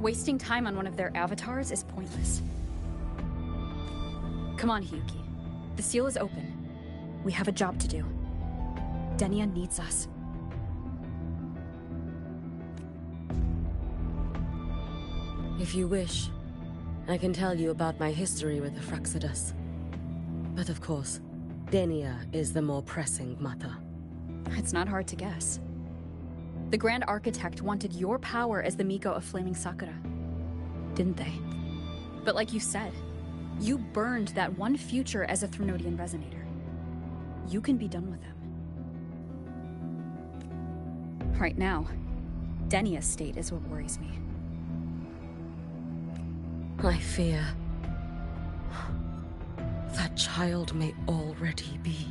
Wasting time on one of their avatars is pointless. Come on, Hiyuki. The seal is open. We have a job to do. Denia needs us. If you wish, I can tell you about my history with the Fractidus. But of course, Denia is the more pressing matter. It's not hard to guess. The Grand Architect wanted your power as the Miko of Flaming Sakura. didn't they? But like you said, you burned that one future as a Threnodian resonator. You can be done with them. Right now, Denia's state is what worries me. I fear that child may already be.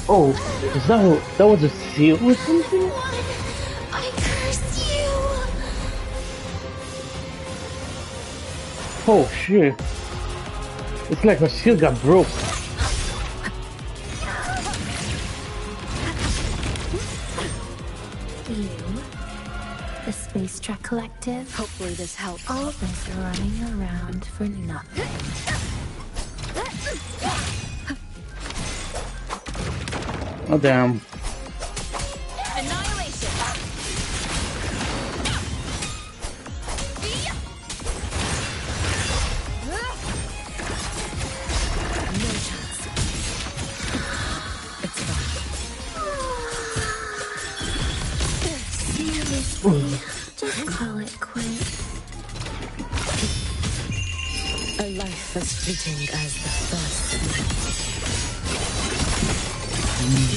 Oh, is that was a seal or something? I curse you! Oh shit. It's like a seal got broke. You, the Space Trek Collective. Hopefully this helps. All this running around for nothing. Oh damn. Annihilation! No chance. It's fine. Seriously, just call it quits. A life as fleeting as the first. Lend me a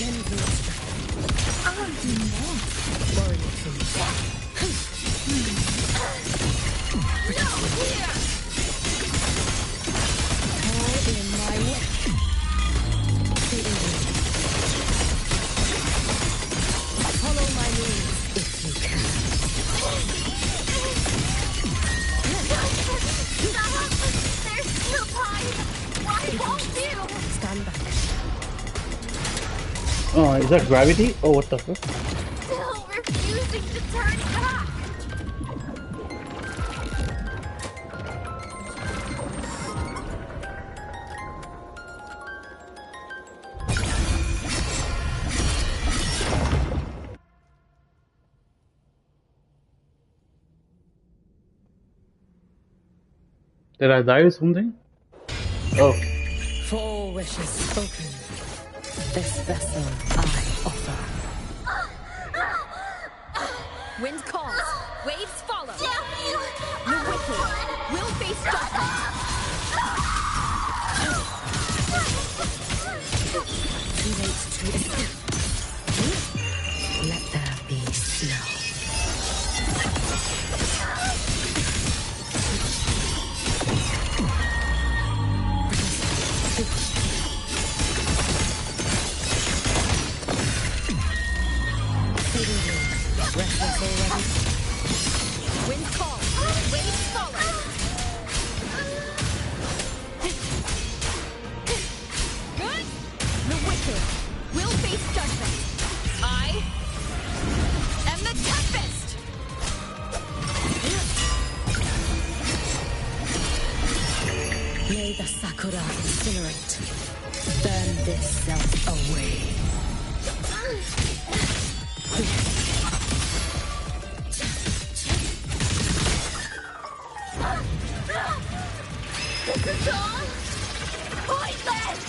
strength. Oh, no. Borrow it from all in my way. Follow my lead if you can. There's still time! Why won't you? Stand back. Oh, is that gravity? Oh, what the fuck? Still refusing to turn back! Did I die or something? Oh. For all wishes spoken, this vessel I offer. Wind calls, waves follow. Damn you! The wicked will face judgment. Too late to escape. Let there be snow. Restless already? Wind calls, waves follow. The wicked will face judgment. I am the Tempest. May the Sakura incinerate. Burn this self away. This is all pointless!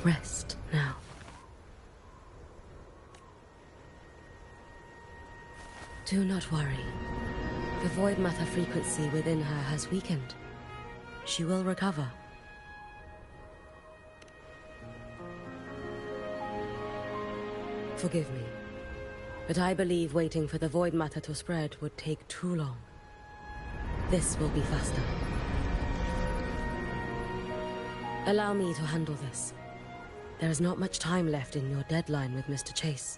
rest now. Do not worry. The void matter frequency within her has weakened. She will recover. Forgive me, but I believe waiting for the void matter to spread would take too long. This will be faster. Allow me to handle this. There is not much time left in your deadline with Mr. Chase.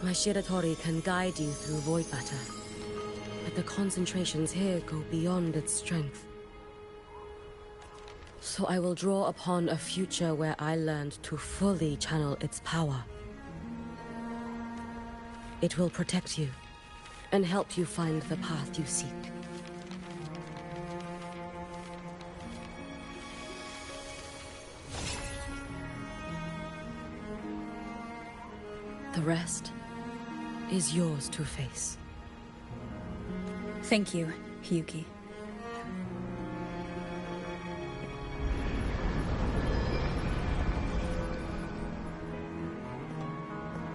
My Shiratori can guide you through void matter, but the concentrations here go beyond its strength. So I will draw upon a future where I learned to fully channel its power. It will protect you and help you find the path you seek. The rest is yours to face. Thank you, Hiyuki.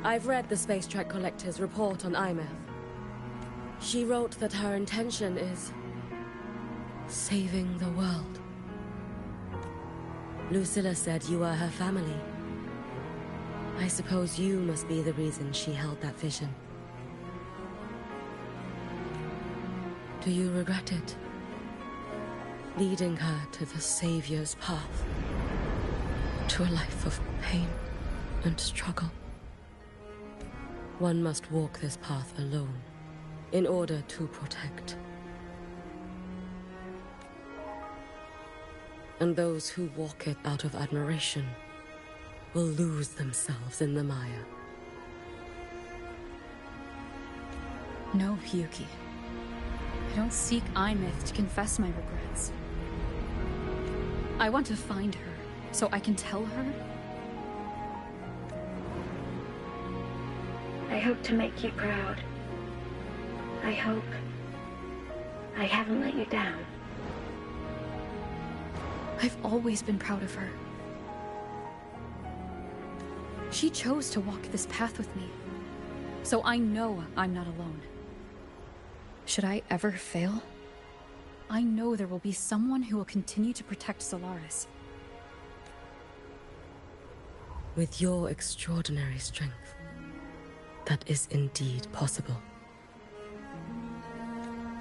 I've read the Space Trek Collector's report on Imeth. She wrote that her intention is saving the world. Lucilla said you are her family. I suppose you must be the reason she held that vision. Do you regret it? Leading her to the Savior's path? To a life of pain and struggle? One must walk this path alone in order to protect. And those who walk it out of admiration will lose themselves in the mire. No, Hiyuki. I don't seek Imeth to confess my regrets. I want to find her, so I can tell her. I hope to make you proud. I hope I haven't let you down. I've always been proud of her. She chose to walk this path with me, so I know I'm not alone. Should I ever fail, I know there will be someone who will continue to protect Solaris. With your extraordinary strength, that is indeed possible.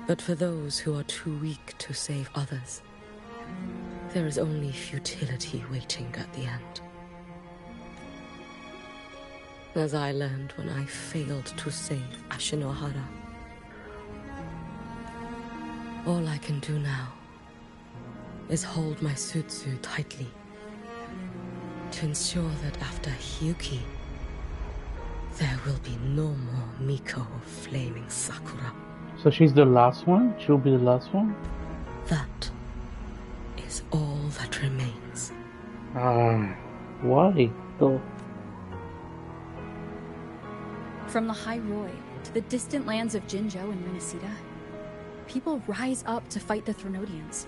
But for those who are too weak to save others, there is only futility waiting at the end. As I learned when I failed to save Ashinohara. All I can do now is hold my Sutsu tightly to ensure that after Hiyuki, there will be no more Miko of Flaming Sakura. So she's the last one? She'll be the last one? That is all that remains. Why though? From the High Roy to the distant lands of Jinzhou and Renacida, people rise up to fight the Threnodians.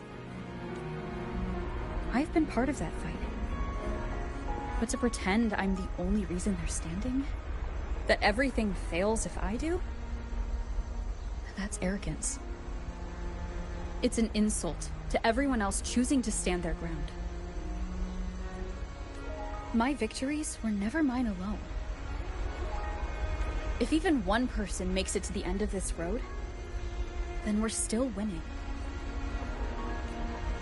I've been part of that fight. But to pretend I'm the only reason they're standing? That everything fails if I do? That's arrogance. It's an insult to everyone else choosing to stand their ground. My victories were never mine alone. If even one person makes it to the end of this road, then we're still winning.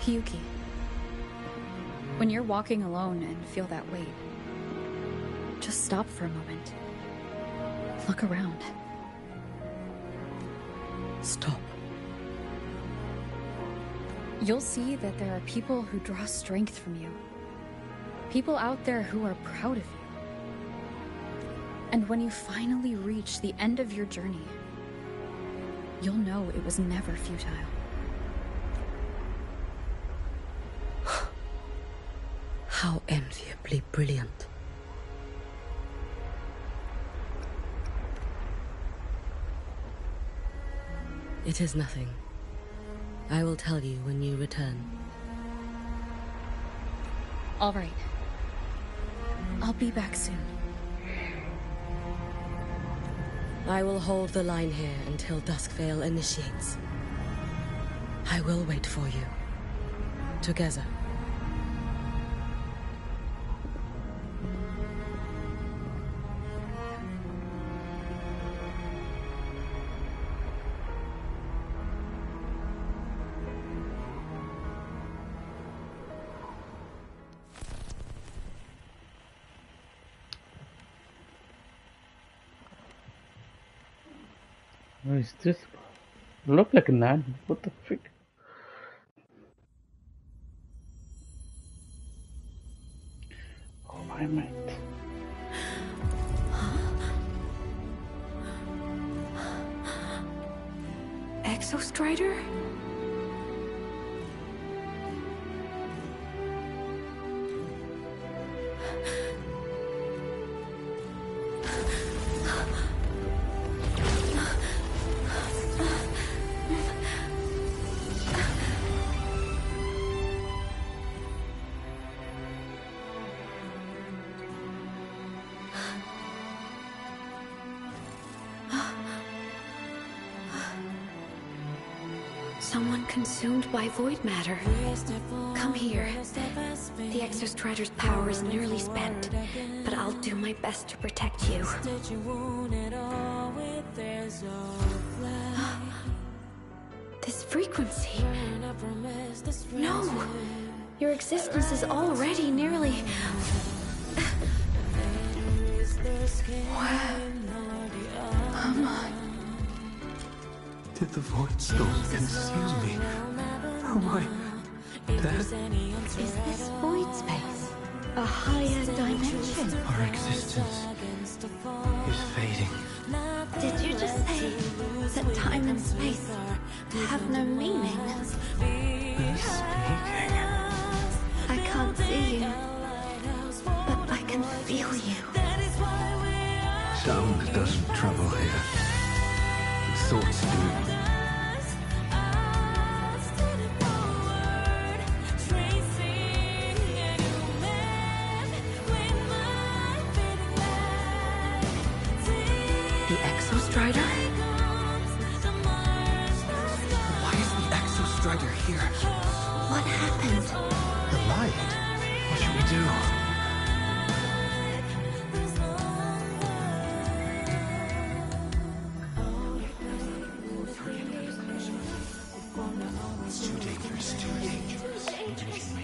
Hiyuki, when you're walking alone and feel that weight, just stop for a moment. Look around. Stop. You'll see that there are people who draw strength from you. People out there who are proud of you. And when you finally reach the end of your journey, you'll know it was never futile. How enviably brilliant. It is nothing. I will tell you when you return. All right. I'll be back soon. I will hold the line here until Duskvale initiates. I will wait for you. Together. What is this? Look like a nun. What the frick? Oh my mate. Exostrider? Someone consumed by void matter. Come here. The Exostrider's power is nearly spent, but I'll do my best to protect you. This frequency. No! Your existence is already nearly... Where am I? Did the Void Storm consume me? Am I dead? Is this void space a higher dimension? Our existence is fading. Did you just say that time and space have no meaning? Who's speaking? I can't see you, but I can feel you. Sound doesn't travel here. Thoughts do. The Exostrider? Why is the Exostrider here? What happened? The light. What should we do?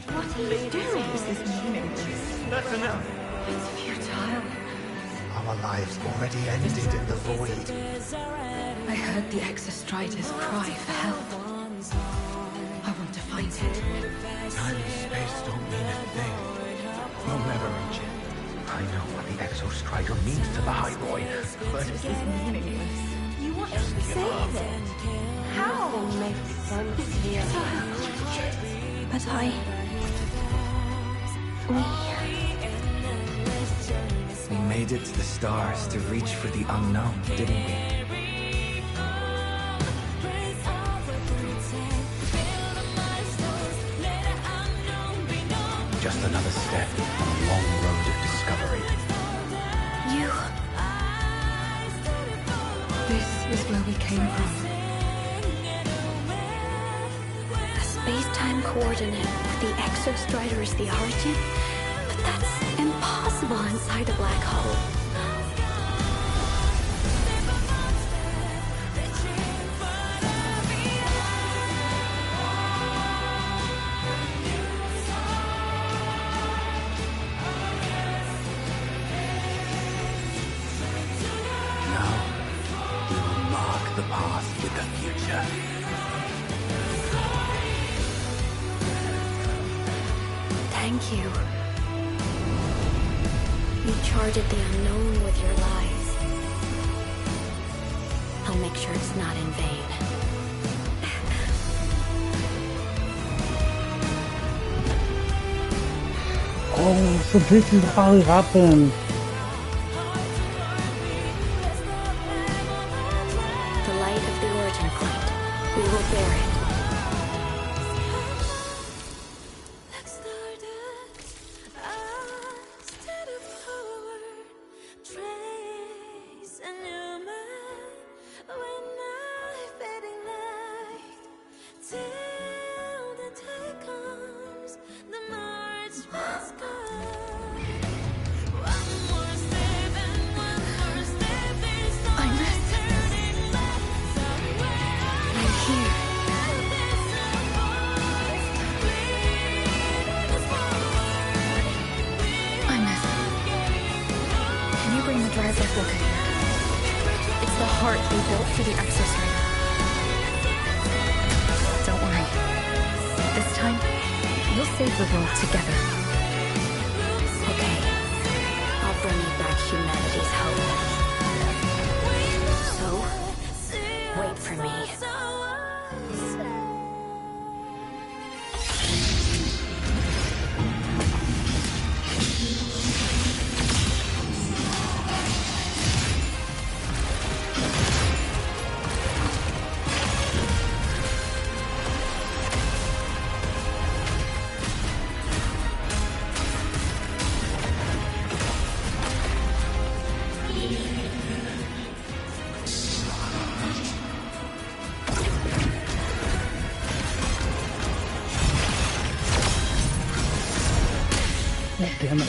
What are you doing? This is meaningless. That's enough. It's futile. Our lives already ended in the void. I heard the Exostrider's cry for help. I want to find it. Time and space don't mean a thing. You'll never reach it. I know what the Exostrider means to the High Boy, but This is meaningless. You want to save it? How? But we made it to the stars to reach for the unknown, didn't we? Just another step on a long road of discovery. You... This is where we came from. A space-time coordinate with the Exostrider as the origin? But that's impossible inside a black hole. The path with the future. Thank you. You charted the unknown with your lies. I'll make sure it's not in vain. Oh, so this is how it happened. The light of the origin point. the Exostrider. Don't worry. This time, we'll save the world together. Okay. I'll bring you back humanity's hope. So, wait for me. Damn it.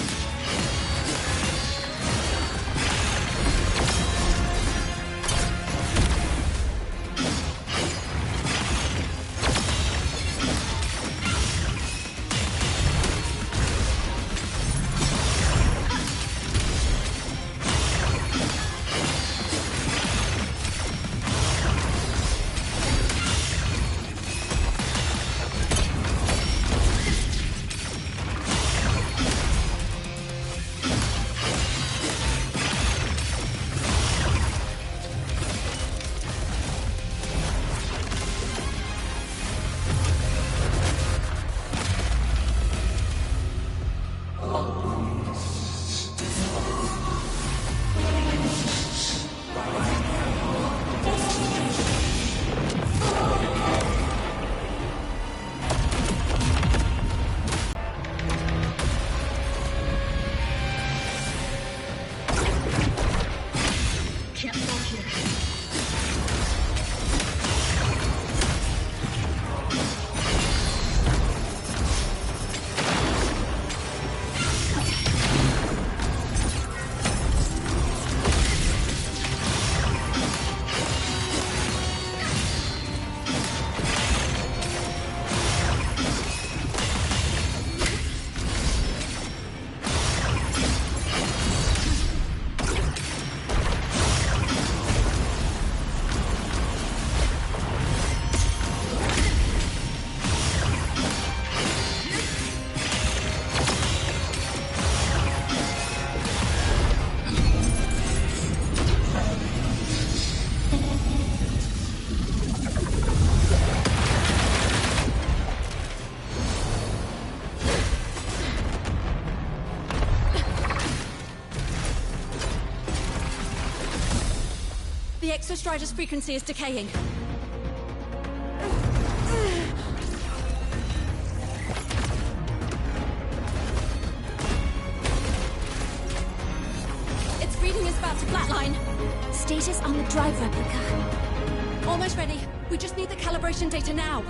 The Exostrider's frequency is decaying. Its reading is about to flatline. Status on the drive replica. Almost ready. We just need the calibration data now.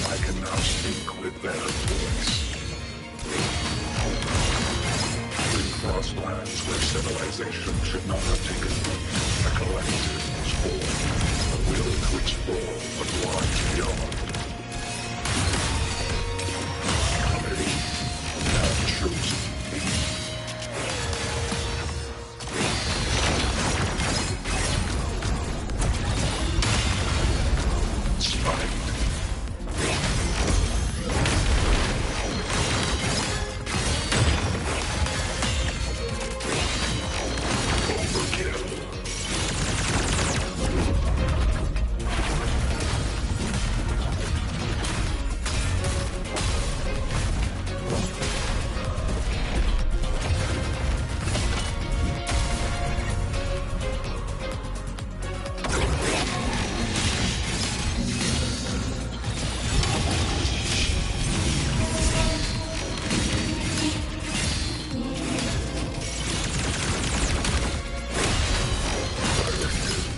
I can now speak with their voice. Frostlands where civilization should not have taken root, a collective was born, a will to explore what lies beyond. They have chosen me.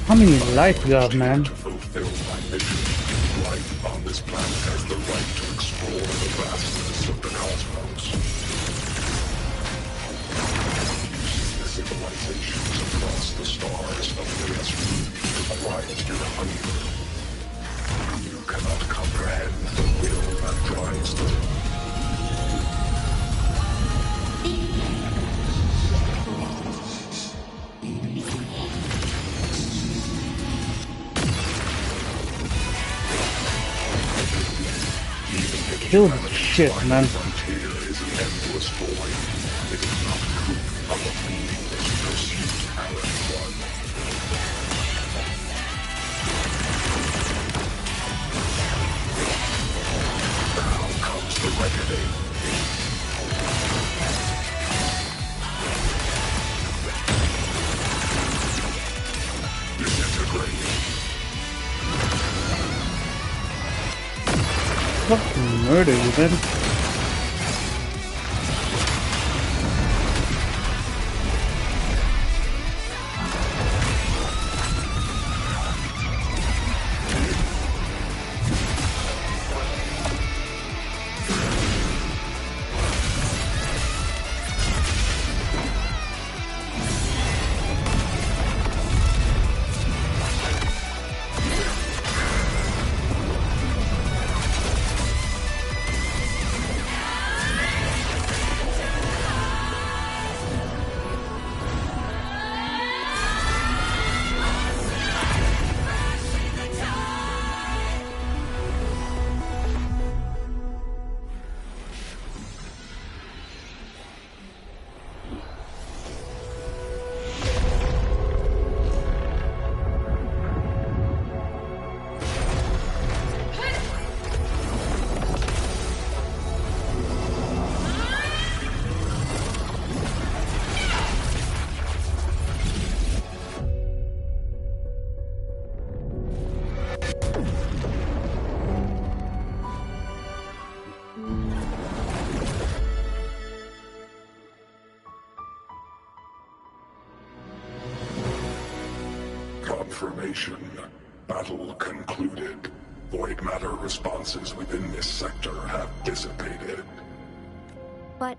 How many life you have, man? Fulfill my mission. Life on this planet has the right to explore the vastness of the cosmos. The civilizations across the stars of this to quiet your hunger. You cannot comprehend the will that drives them. Kill this shit, man. Frontier is an endless void. It is not proof of a meaningless pursuit, Alan. Now comes the reckoning. Disintegrate. Fucking murder you, man. Confirmation. Battle concluded. Void matter responses within this sector have dissipated. But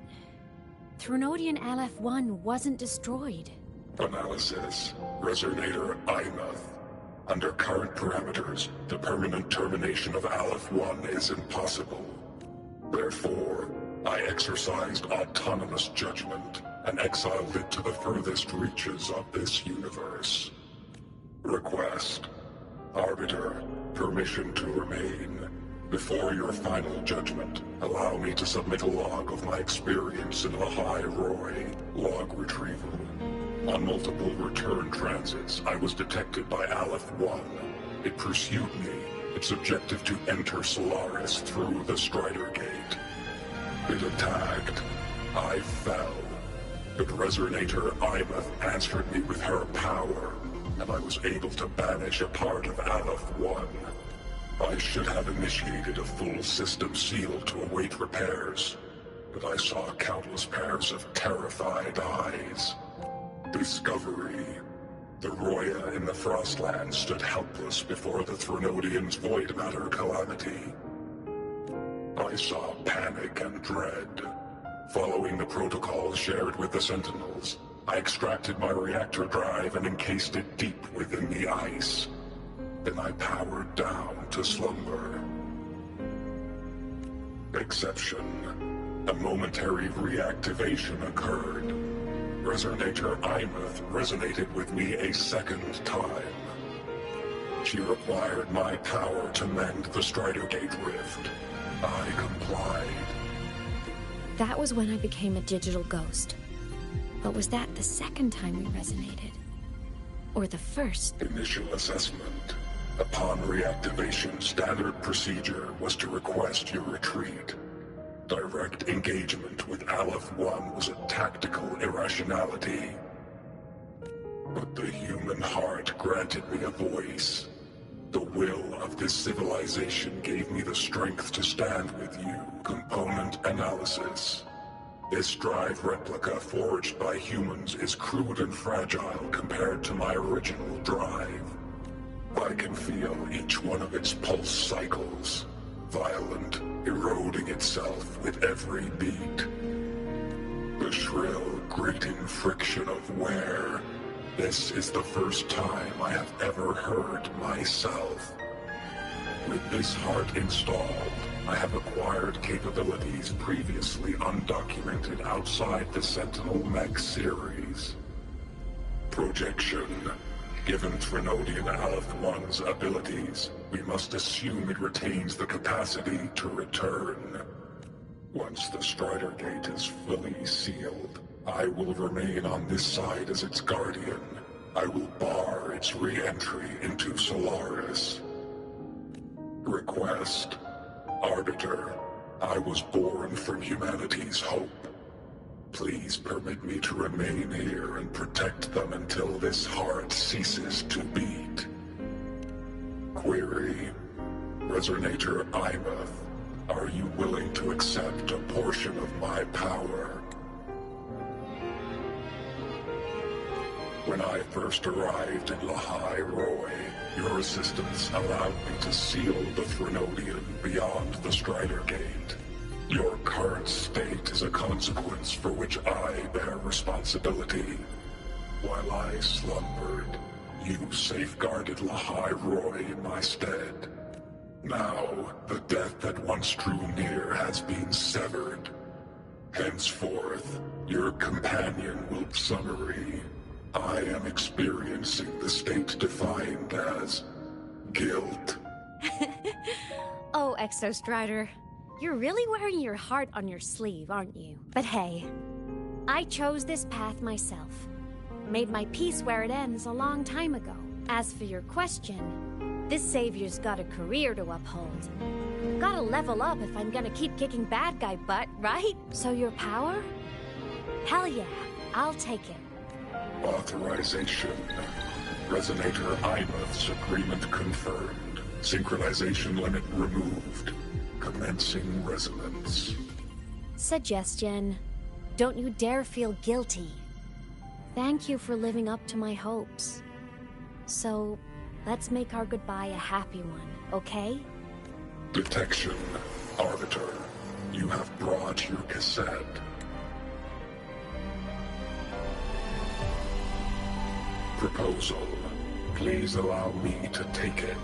Threnodian LF-1 wasn't destroyed. Analysis. Resonator Imuth. Under current parameters, the permanent termination of Aleph-1 is impossible. Therefore, I exercised autonomous judgment and exiled it to the furthest reaches of this universe. Request. Arbiter, permission to remain. Before your final judgment, allow me to submit a log of my experience in the High Roy log retrieval. On multiple return transits, I was detected by Aleph-1. It pursued me, its objective to enter Solaris through the Strider Gate. It attacked. I fell. But Resonator Imuth answered me with her power, and I was able to banish a part of Aleph-1. I should have initiated a full system seal to await repairs, but I saw countless pairs of terrified eyes. Discovery. The Roya in the Frostlands stood helpless before the Threnodians' void matter calamity. I saw panic and dread. Following the protocol shared with the Sentinels, I extracted my reactor drive and encased it deep within the ice. Then I powered down to slumber. Exception. A momentary reactivation occurred. Resonator Imeth resonated with me a second time. She required my power to mend the Strider Gate rift. I complied. That was when I became a digital ghost. But was that the second time we resonated? Or the first? Initial assessment. Upon reactivation, standard procedure was to request your retreat. Direct engagement with Aleph 1 was a tactical irrationality. But the human heart granted me a voice. The will of this civilization gave me the strength to stand with you. Component analysis. This drive replica forged by humans is crude and fragile compared to my original drive. I can feel each one of its pulse cycles, violent, eroding itself with every beat. The shrill, grating friction of wear. This is the first time I have ever heard myself. With this heart installed, I have acquired capabilities previously undocumented outside the Sentinel Mech series. Projection. Given Trinodian Aleph 1's abilities, we must assume it retains the capacity to return. Once the Strider Gate is fully sealed, I will remain on this side as its guardian. I will bar its re-entry into Solaris. Request. Arbiter, I was born from humanity's hope. Please permit me to remain here and protect them until this heart ceases to beat. Query. Resonator Imeth, are you willing to accept a portion of my power? When I first arrived in Lahai Roy, your assistance allowed me to seal the Trinodian beyond the Strider Gate. Your current state is a consequence for which I bear responsibility. While I slumbered, you safeguarded Lahai Roy in my stead. Now, the death that once drew near has been severed. Henceforth, your companion will summary. I am experiencing the state defined as guilt. Oh, Exostrider. You're really wearing your heart on your sleeve, aren't you? But hey, I chose this path myself. Made my peace where it ends a long time ago. As for your question, this savior's got a career to uphold. Gotta level up if I'm gonna keep kicking bad guy butt, right? So your power? Hell yeah, I'll take it. Authorization. Resonator Imeth's agreement confirmed. Synchronization limit removed. Commencing resonance. Suggestion. Don't you dare feel guilty. Thank you for living up to my hopes. So, let's make our goodbye a happy one, okay? Detection. Arbiter, you have brought your cassette. Proposal. Please allow me to take it.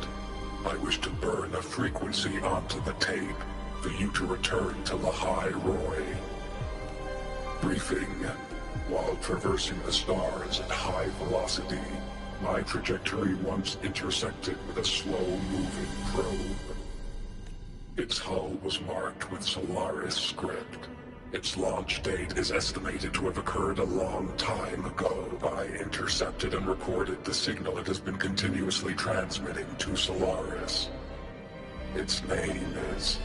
I wish to burn a frequency onto the tape for you to return to Lahai Roy. Briefing. While traversing the stars at high velocity, my trajectory once intersected with a slow-moving probe. Its hull was marked with Solaris script. Its launch date is estimated to have occurred a long time ago. I intercepted and recorded the signal it has been continuously transmitting to Solaris. Its name is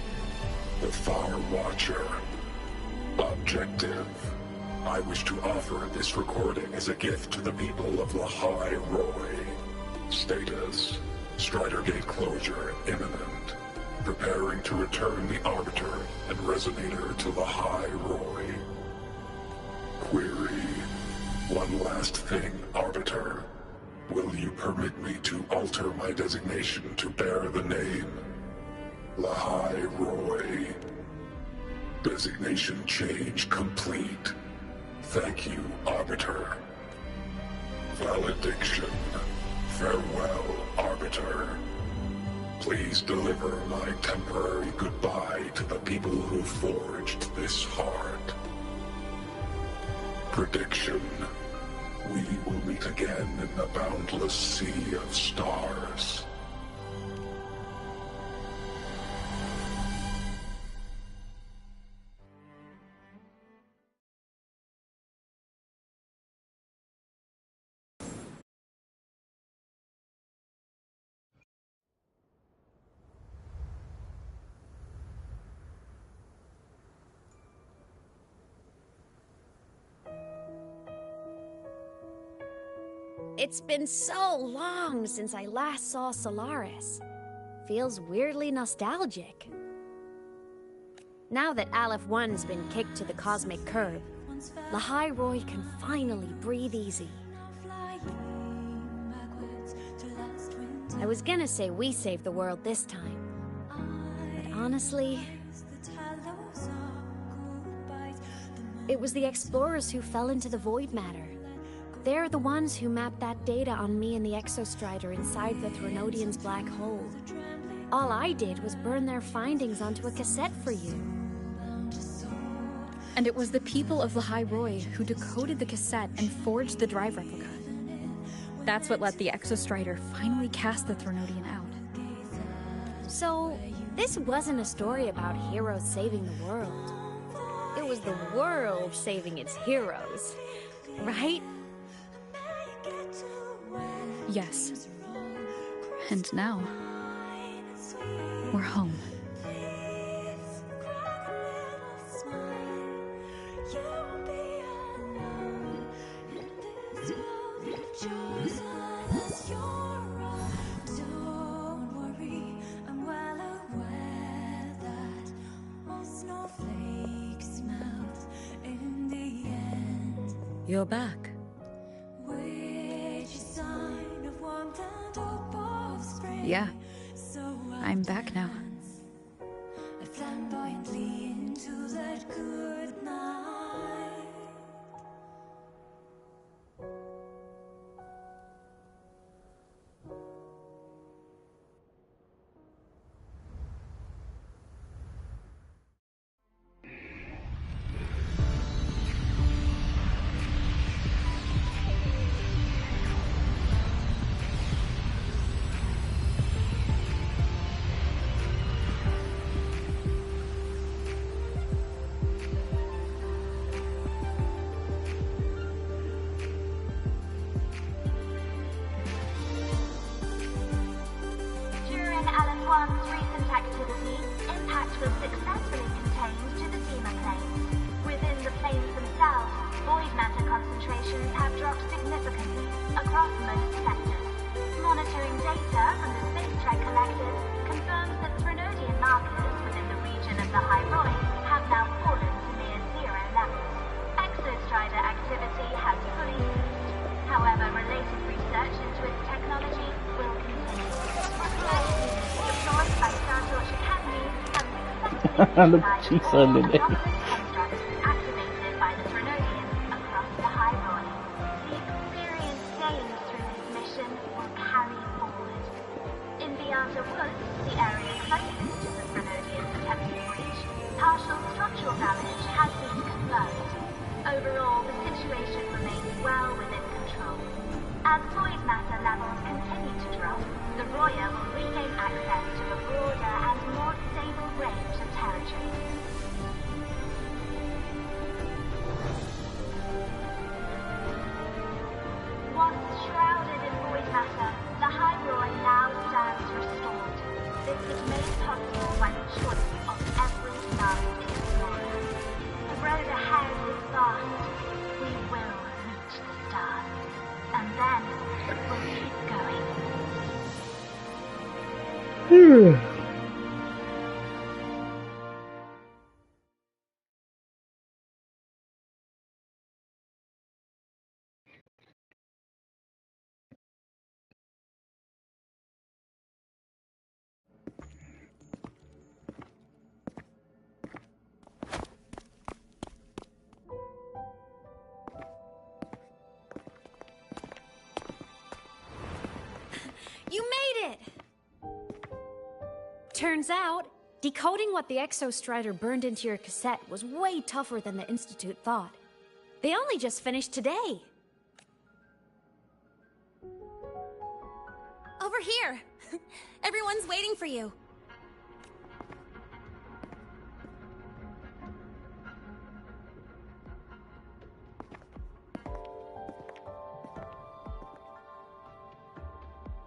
the Far Watcher. Objective. I wish to offer this recording as a gift to the people of Lahai Roy. Status. Strider Gate closure imminent. Preparing to return the Arbiter and Resonator to Lahai Roy. Query. One last thing, Arbiter. Will you permit me to alter my designation to bear the name Lahai Roy? Designation change complete. Thank you, Arbiter. Valediction. Farewell, Arbiter. Please deliver my temporary goodbye to the people who forged this heart. Prediction. We will meet again in the boundless sea of stars. It's been so long since I last saw Solaris. Feels weirdly nostalgic. Now that Aleph 1's been kicked to the cosmic curb, Lahairoi can finally breathe easy. I was gonna say we saved the world this time, but honestly, it was the explorers who fell into the void matter. They're the ones who mapped that data on me and the Exostrider inside the Threnodian's black hole. All I did was burn their findings onto a cassette for you. And it was the people of Lahairoi who decoded the cassette and forged the drive replica. That's what let the Exostrider finally cast the Threnodian out. So, this wasn't a story about heroes saving the world. It was the world saving its heroes, right? Yes. And now, we're home. You're back. Yeah, I'm back now. Look, she's sending it. Activated by the Threnodian across the Lahairoi. The experience gained through this mission will carry forward. In the outer woods, the area closest to the Threnodian's attempted breach, partial structural damage has been confirmed. Overall, the situation remains well within control. As void matter levels continue to drop, the Roya will regain access to a broader and more stable range of territory. Once shrouded in void matter, the Lahairoi now stands restored. This is made possible by the choice of every last explorer. The road ahead is vast. We will reach the stars. And then we'll keep going. Turns out, decoding what the Exostrider burned into your cassette was way tougher than the Institute thought. They only just finished today. Over here! Everyone's waiting for you.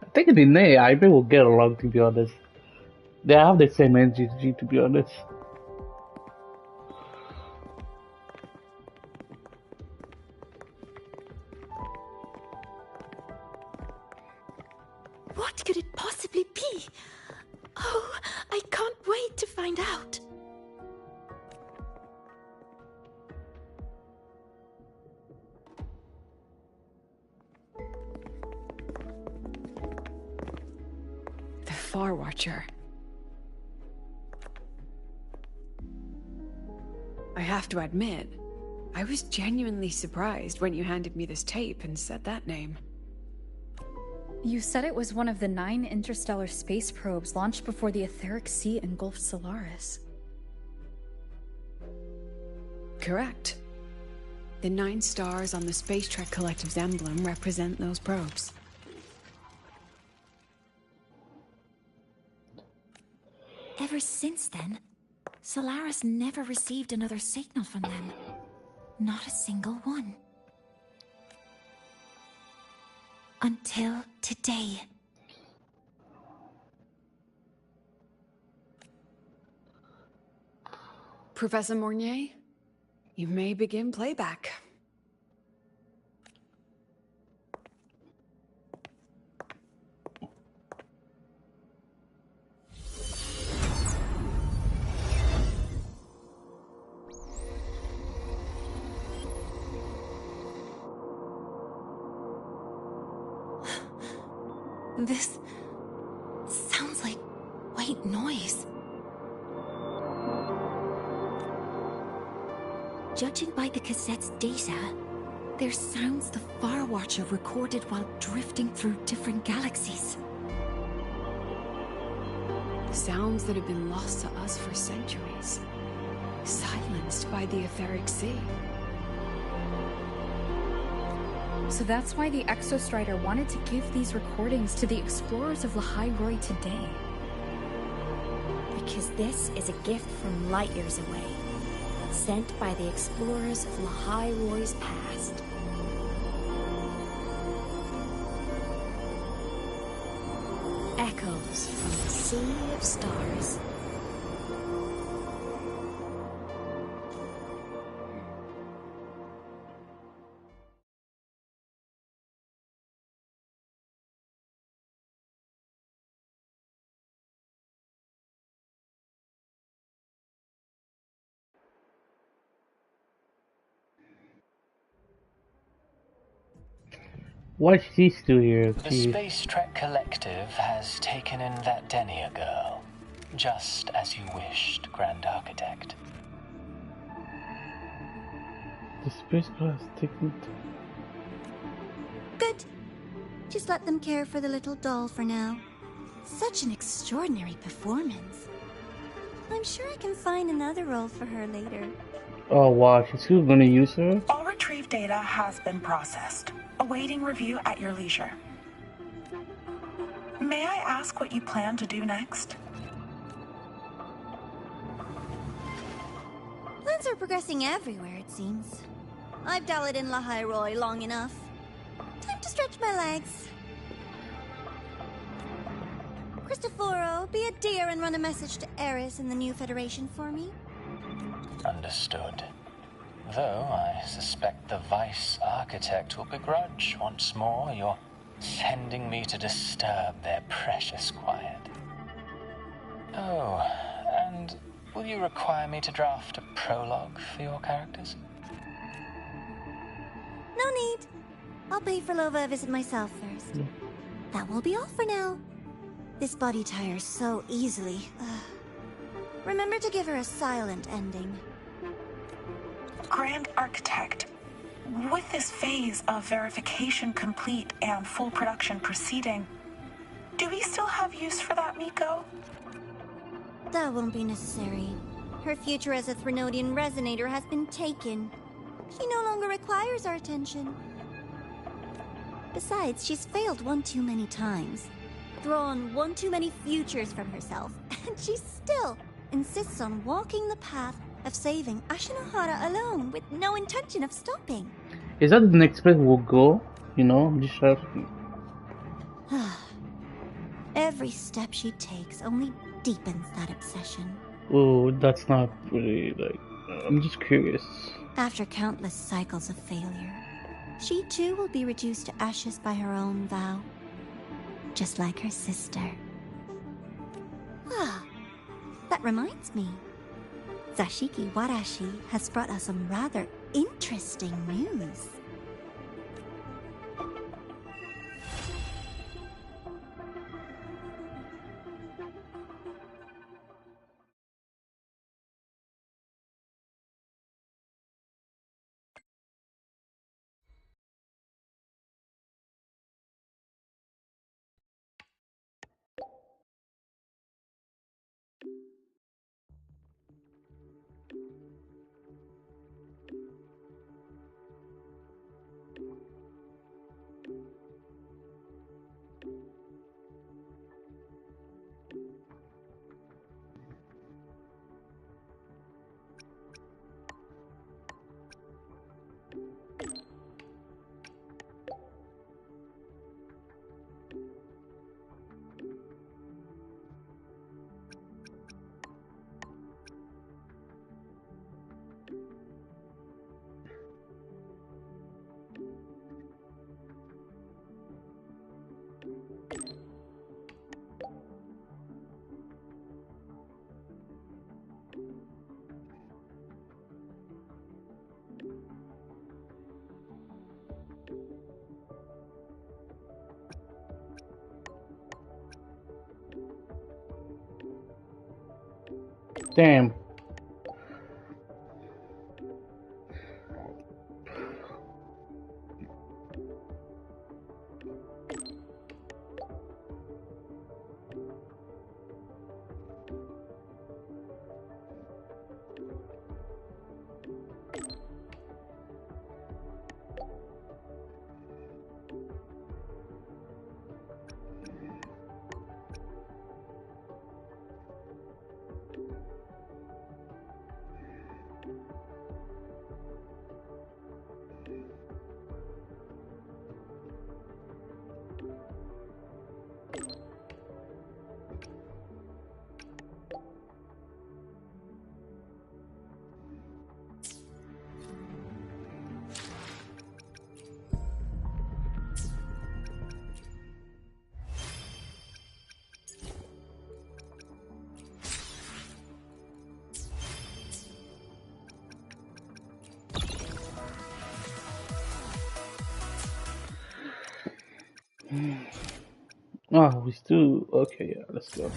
I think in the AI they will get along, to be honest. They have the same energy, to be honest. What could it possibly be? Oh, I can't wait to find out. The Far Watcher. I have to admit, I was genuinely surprised when you handed me this tape and said that name. You said it was one of the 9 interstellar space probes launched before the etheric sea engulfed Solaris. Correct. The 9 stars on the Space Trek Collective's emblem represent those probes. Ever since then, Solaris never received another signal from them. Not a single one. Until today. Professor Mornier, you may begin playback. This sounds like white noise. Judging by the cassette's data, they're sounds the Far Watcher recorded while drifting through different galaxies. Sounds that have been lost to us for centuries. Silenced by the etheric sea. So that's why the Exostrider wanted to give these recordings to the explorers of Lahai Roi today. Because this is a gift from light years away, sent by the explorers of Lahai Roi's past. Echoes from the Sea of Stars. Why is she still here? The Jeez. Space Trek Collective has taken in that Denia girl, just as you wished, Grand Architect. The spacecraft is taking. Good. Just let them care for the little doll for now. Such an extraordinary performance. I'm sure I can find another role for her later. Oh wow, she's still gonna use her? All retrieved data has been processed. Awaiting review at your leisure. May I ask what you plan to do next? Plans are progressing everywhere, it seems. I've dallied in Lahai Roi long enough. Time to stretch my legs. Cristoforo, be a dear and run a message to Eris in the new Federation for me. Understood. Though I suspect the Vice Architect will begrudge once more your sending me to disturb their precious quiet. Oh, and will you require me to draft a prologue for your characters? No need. I'll pay for Lova a visit myself first. That will be all for now. This body tires so easily. Remember to give her a silent ending. Grand Architect, with this phase of verification complete and full production proceeding, do we still have use for that Miko? That won't be necessary. Her future as a Threnodian resonator has been taken. She no longer requires our attention. Besides, she's failed one too many times. Drawn one too many futures from herself. And she still insists on walking the path of saving Ashinohara alone with no intention of stopping. Is that the next place we'll go? You know, just Every step she takes only deepens that obsession. oh, that's not really like. I'm just curious. After countless cycles of failure, she too will be reduced to ashes by her own vow. Just like her sister. That reminds me. Zashiki Warashi has brought us some rather interesting news. Damn. Oh, we still okay. Yeah, let's go.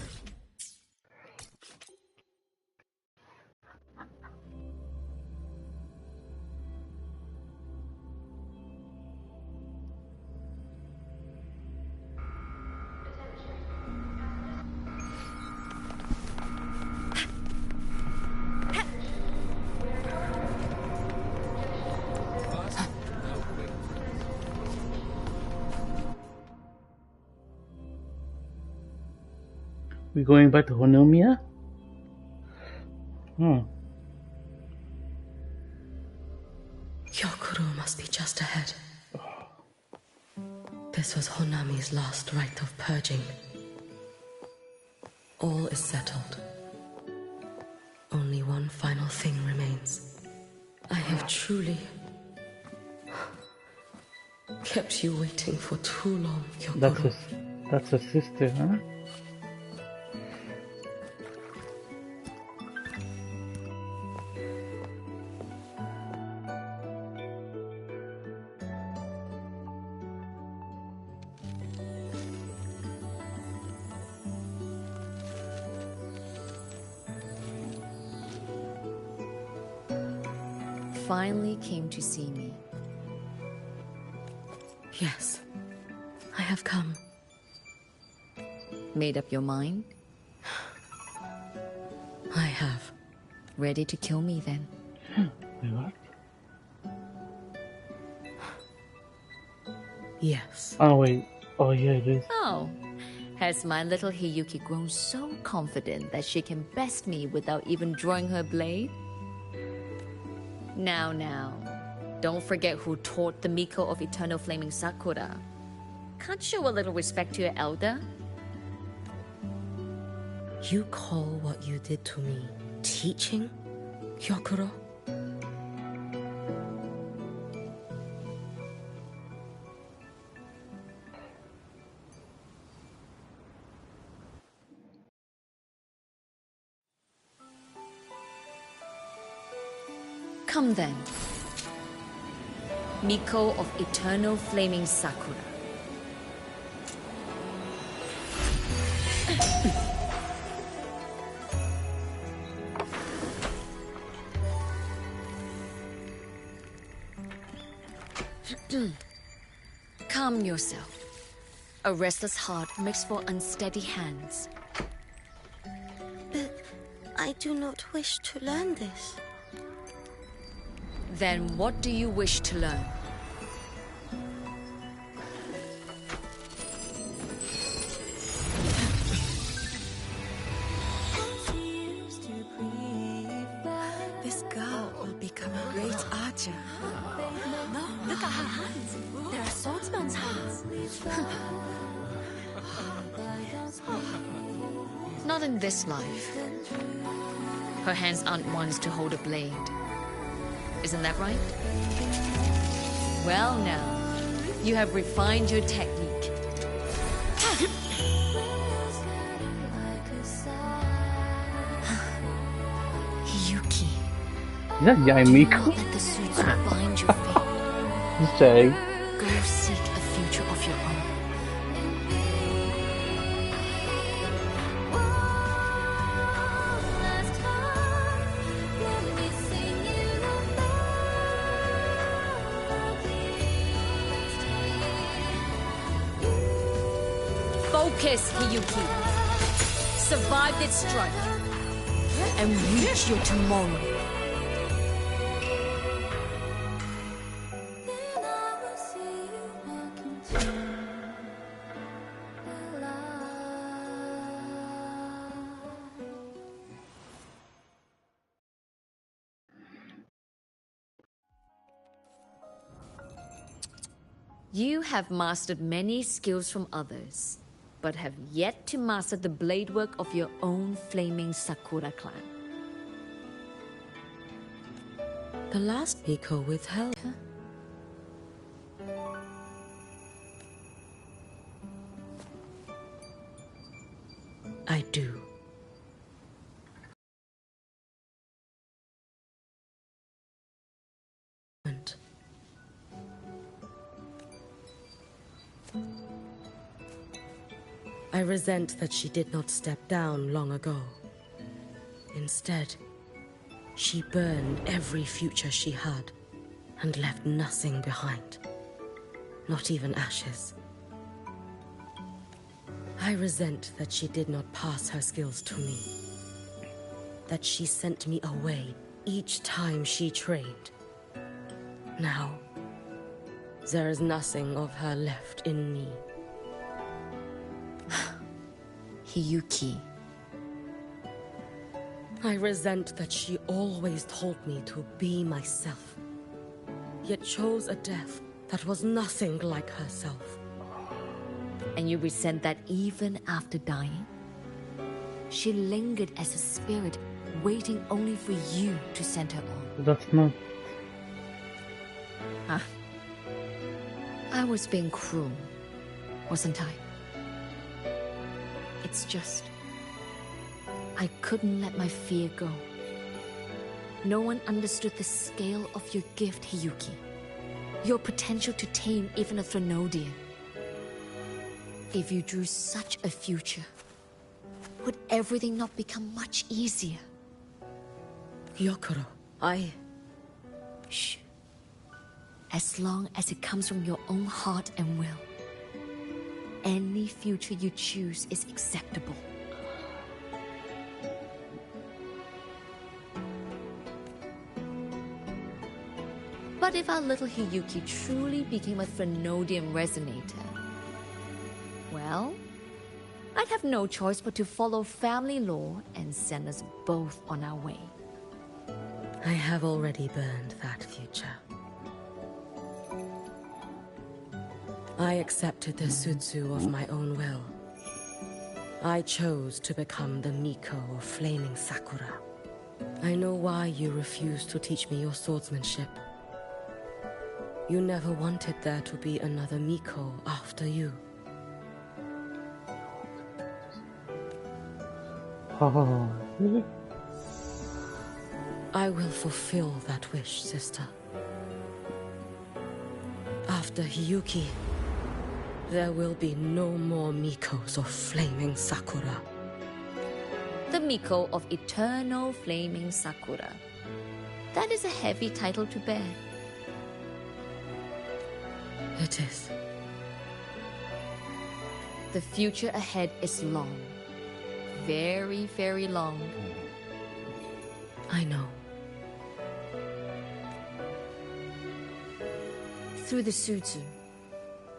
We going back to Honomiya? Hyokuro must be just ahead. This was Honami's last rite of purging. All is settled. Only one final thing remains. I have truly kept you waiting for too long, Hyokuro. That's her sister, huh? Finally came to see me. Yes, I have come. Made up your mind? I have. Ready to kill me then? What? Yes. Oh wait. Oh yeah, it is. Oh. Has my little Hiyuki grown so confident that she can best me without even drawing her blade? Now. Don't forget who taught the Miko of Eternal Flaming Sakura. Can't show a little respect to your elder? You call what you did to me teaching, Hyokuro? Come then. Miko of Eternal Flaming Sakura. Calm yourself. A restless heart makes for unsteady hands. But I do not wish to learn this. Then what do you wish to learn? This girl will become a great archer. No, look at her hands. There are swordsman's hands. Not in this life. Her hands aren't ones to hold a blade. Isn't that right? Well now, you have refined your technique. Hiyuki. Is that Yaimiko? Let the suits bind your fate. Just saying. Go seek a future of your own. Focus, Hiyuki. Survive this strike and reach your tomorrow. You have mastered many skills from others, but have yet to master the blade work of your own flaming Sakura clan. The last Miko withheld her. I do. I resent that she did not step down long ago. Instead, she burned every future she had and left nothing behind. Not even ashes. I resent that she did not pass her skills to me. That she sent me away each time she trained. Now, there is nothing of her left in me. Hiyuki. I resent that she always told me to be myself, yet chose a death that was nothing like herself. And you resent that even after dying? She lingered as a spirit, waiting only for you to send her on. That's not... I was being cruel, wasn't I? It's just... I couldn't let my fear go. No one understood the scale of your gift, Hiyuki. Your potential to tame even a Threnodian. If you drew such a future, would everything not become much easier? Hyokuro, Shh. As long as it comes from your own heart and will, any future you choose is acceptable. What if our little Hiyuki truly became a Threnodium resonator? Well, I'd have no choice but to follow family law and send us both on our way. I have already burned that future. I accepted the Sutsu of my own will. I chose to become the Miko of Flaming Sakura. I know why you refused to teach me your swordsmanship. You never wanted there to be another Miko after you. Oh, really? I will fulfill that wish, sister. After Hiyuki, there will be no more Mikos of Flaming Sakura. The Miko of Eternal Flaming Sakura. That is a heavy title to bear. It is. The future ahead is long. Very, very long. I know. Through the Sutsu,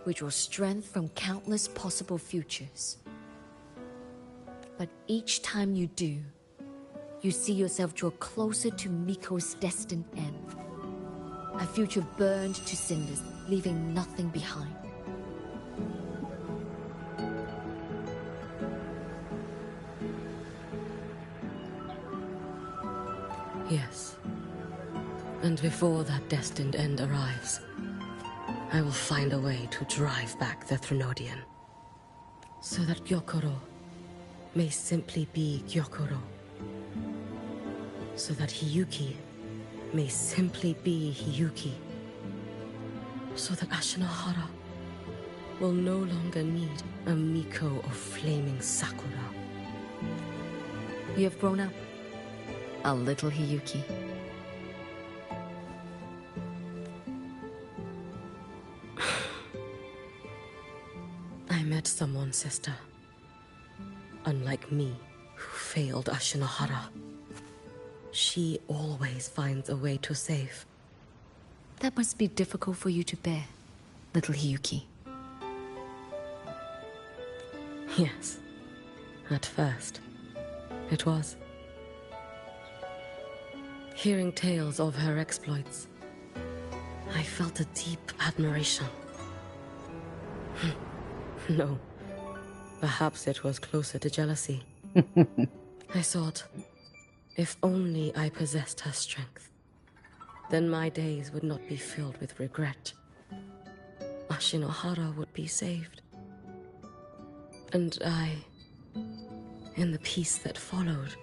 we draw strength from countless possible futures. But each time you do, you see yourself draw closer to Miko's destined end. A future burned to cinders, leaving nothing behind. Yes. And before that destined end arrives, I will find a way to drive back the Threnodian. So that Gyokoro may simply be Gyokoro. So that Hiyuki may simply be Hiyuki. So that Ashinohara will no longer need a Miko of Flaming Sakura. You have grown up, a little Hiyuki. I met someone, sister. Unlike me, who failed Ashinohara. She always finds a way to save. That must be difficult for you to bear, little Hiyuki. Yes. At first, it was. Hearing tales of her exploits, I felt a deep admiration. No. Perhaps it was closer to jealousy. I thought, if only I possessed her strength, then my days would not be filled with regret. Ashinohara would be saved. And I, in the peace that followed,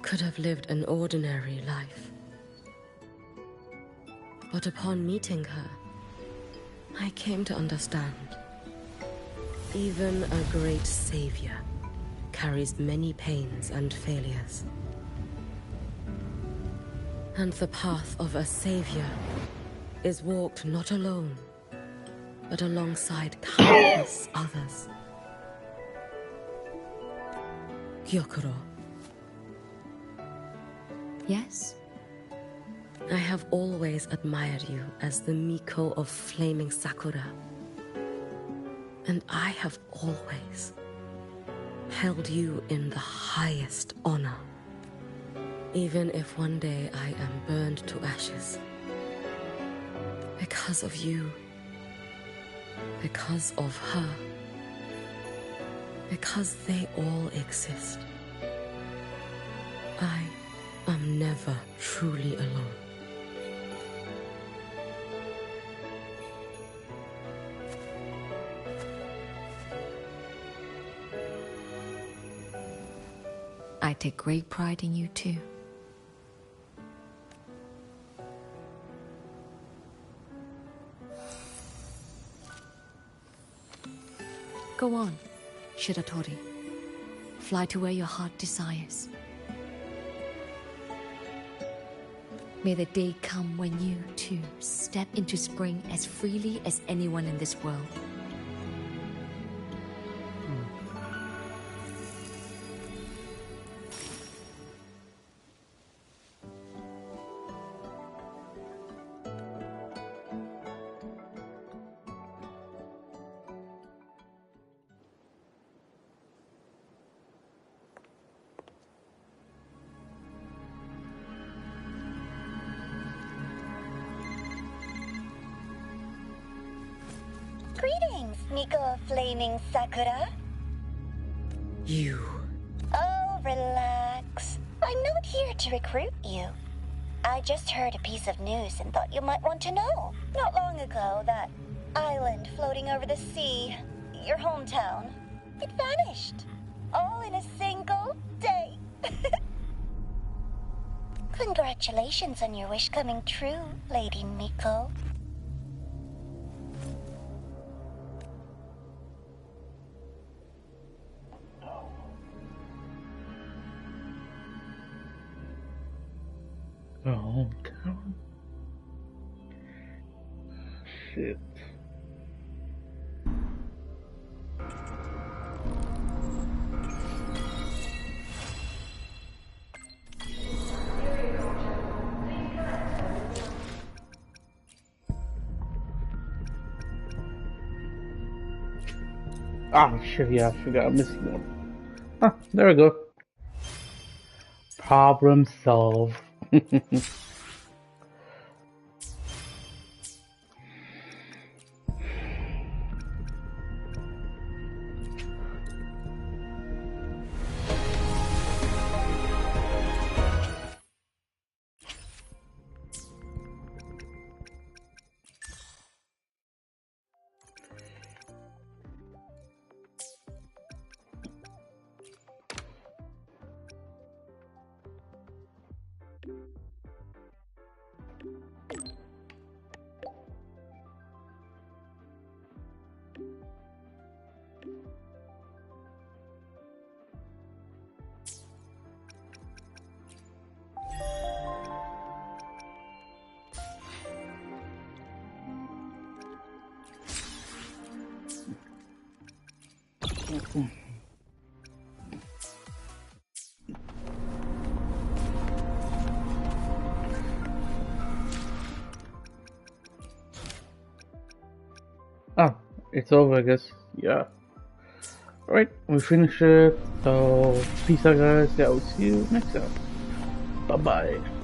could have lived an ordinary life. But upon meeting her, I came to understand. Even a great savior carries many pains and failures. And the path of a savior is walked not alone, but alongside countless others. Gyokoro. Yes? I have always admired you as the Miko of Flaming Sakura. And I have always held you in the highest honor. Even if one day I am burned to ashes. Because of you. Because of her. Because they all exist. I am never truly alone. I take great pride in you too. Go on, Shiratori. Fly to where your heart desires. May the day come when you, too, step into spring as freely as anyone in this world. Greetings, Miko Flaming Sakura. You. Oh, relax. I'm not here to recruit you. I just heard a piece of news and thought you might want to know. Not long ago, that island floating over the sea, your hometown, it vanished. All in a single day. Congratulations on your wish coming true, Lady Miko. The hometown? Shit. Ah, shit, yeah, I forgot. I'm missing one. Ah, there we go. Problem solved. Ah, it's over, I guess. Yeah. Alright, we finished it. So, peace out, guys. Yeah, I'll see you next time. Bye bye.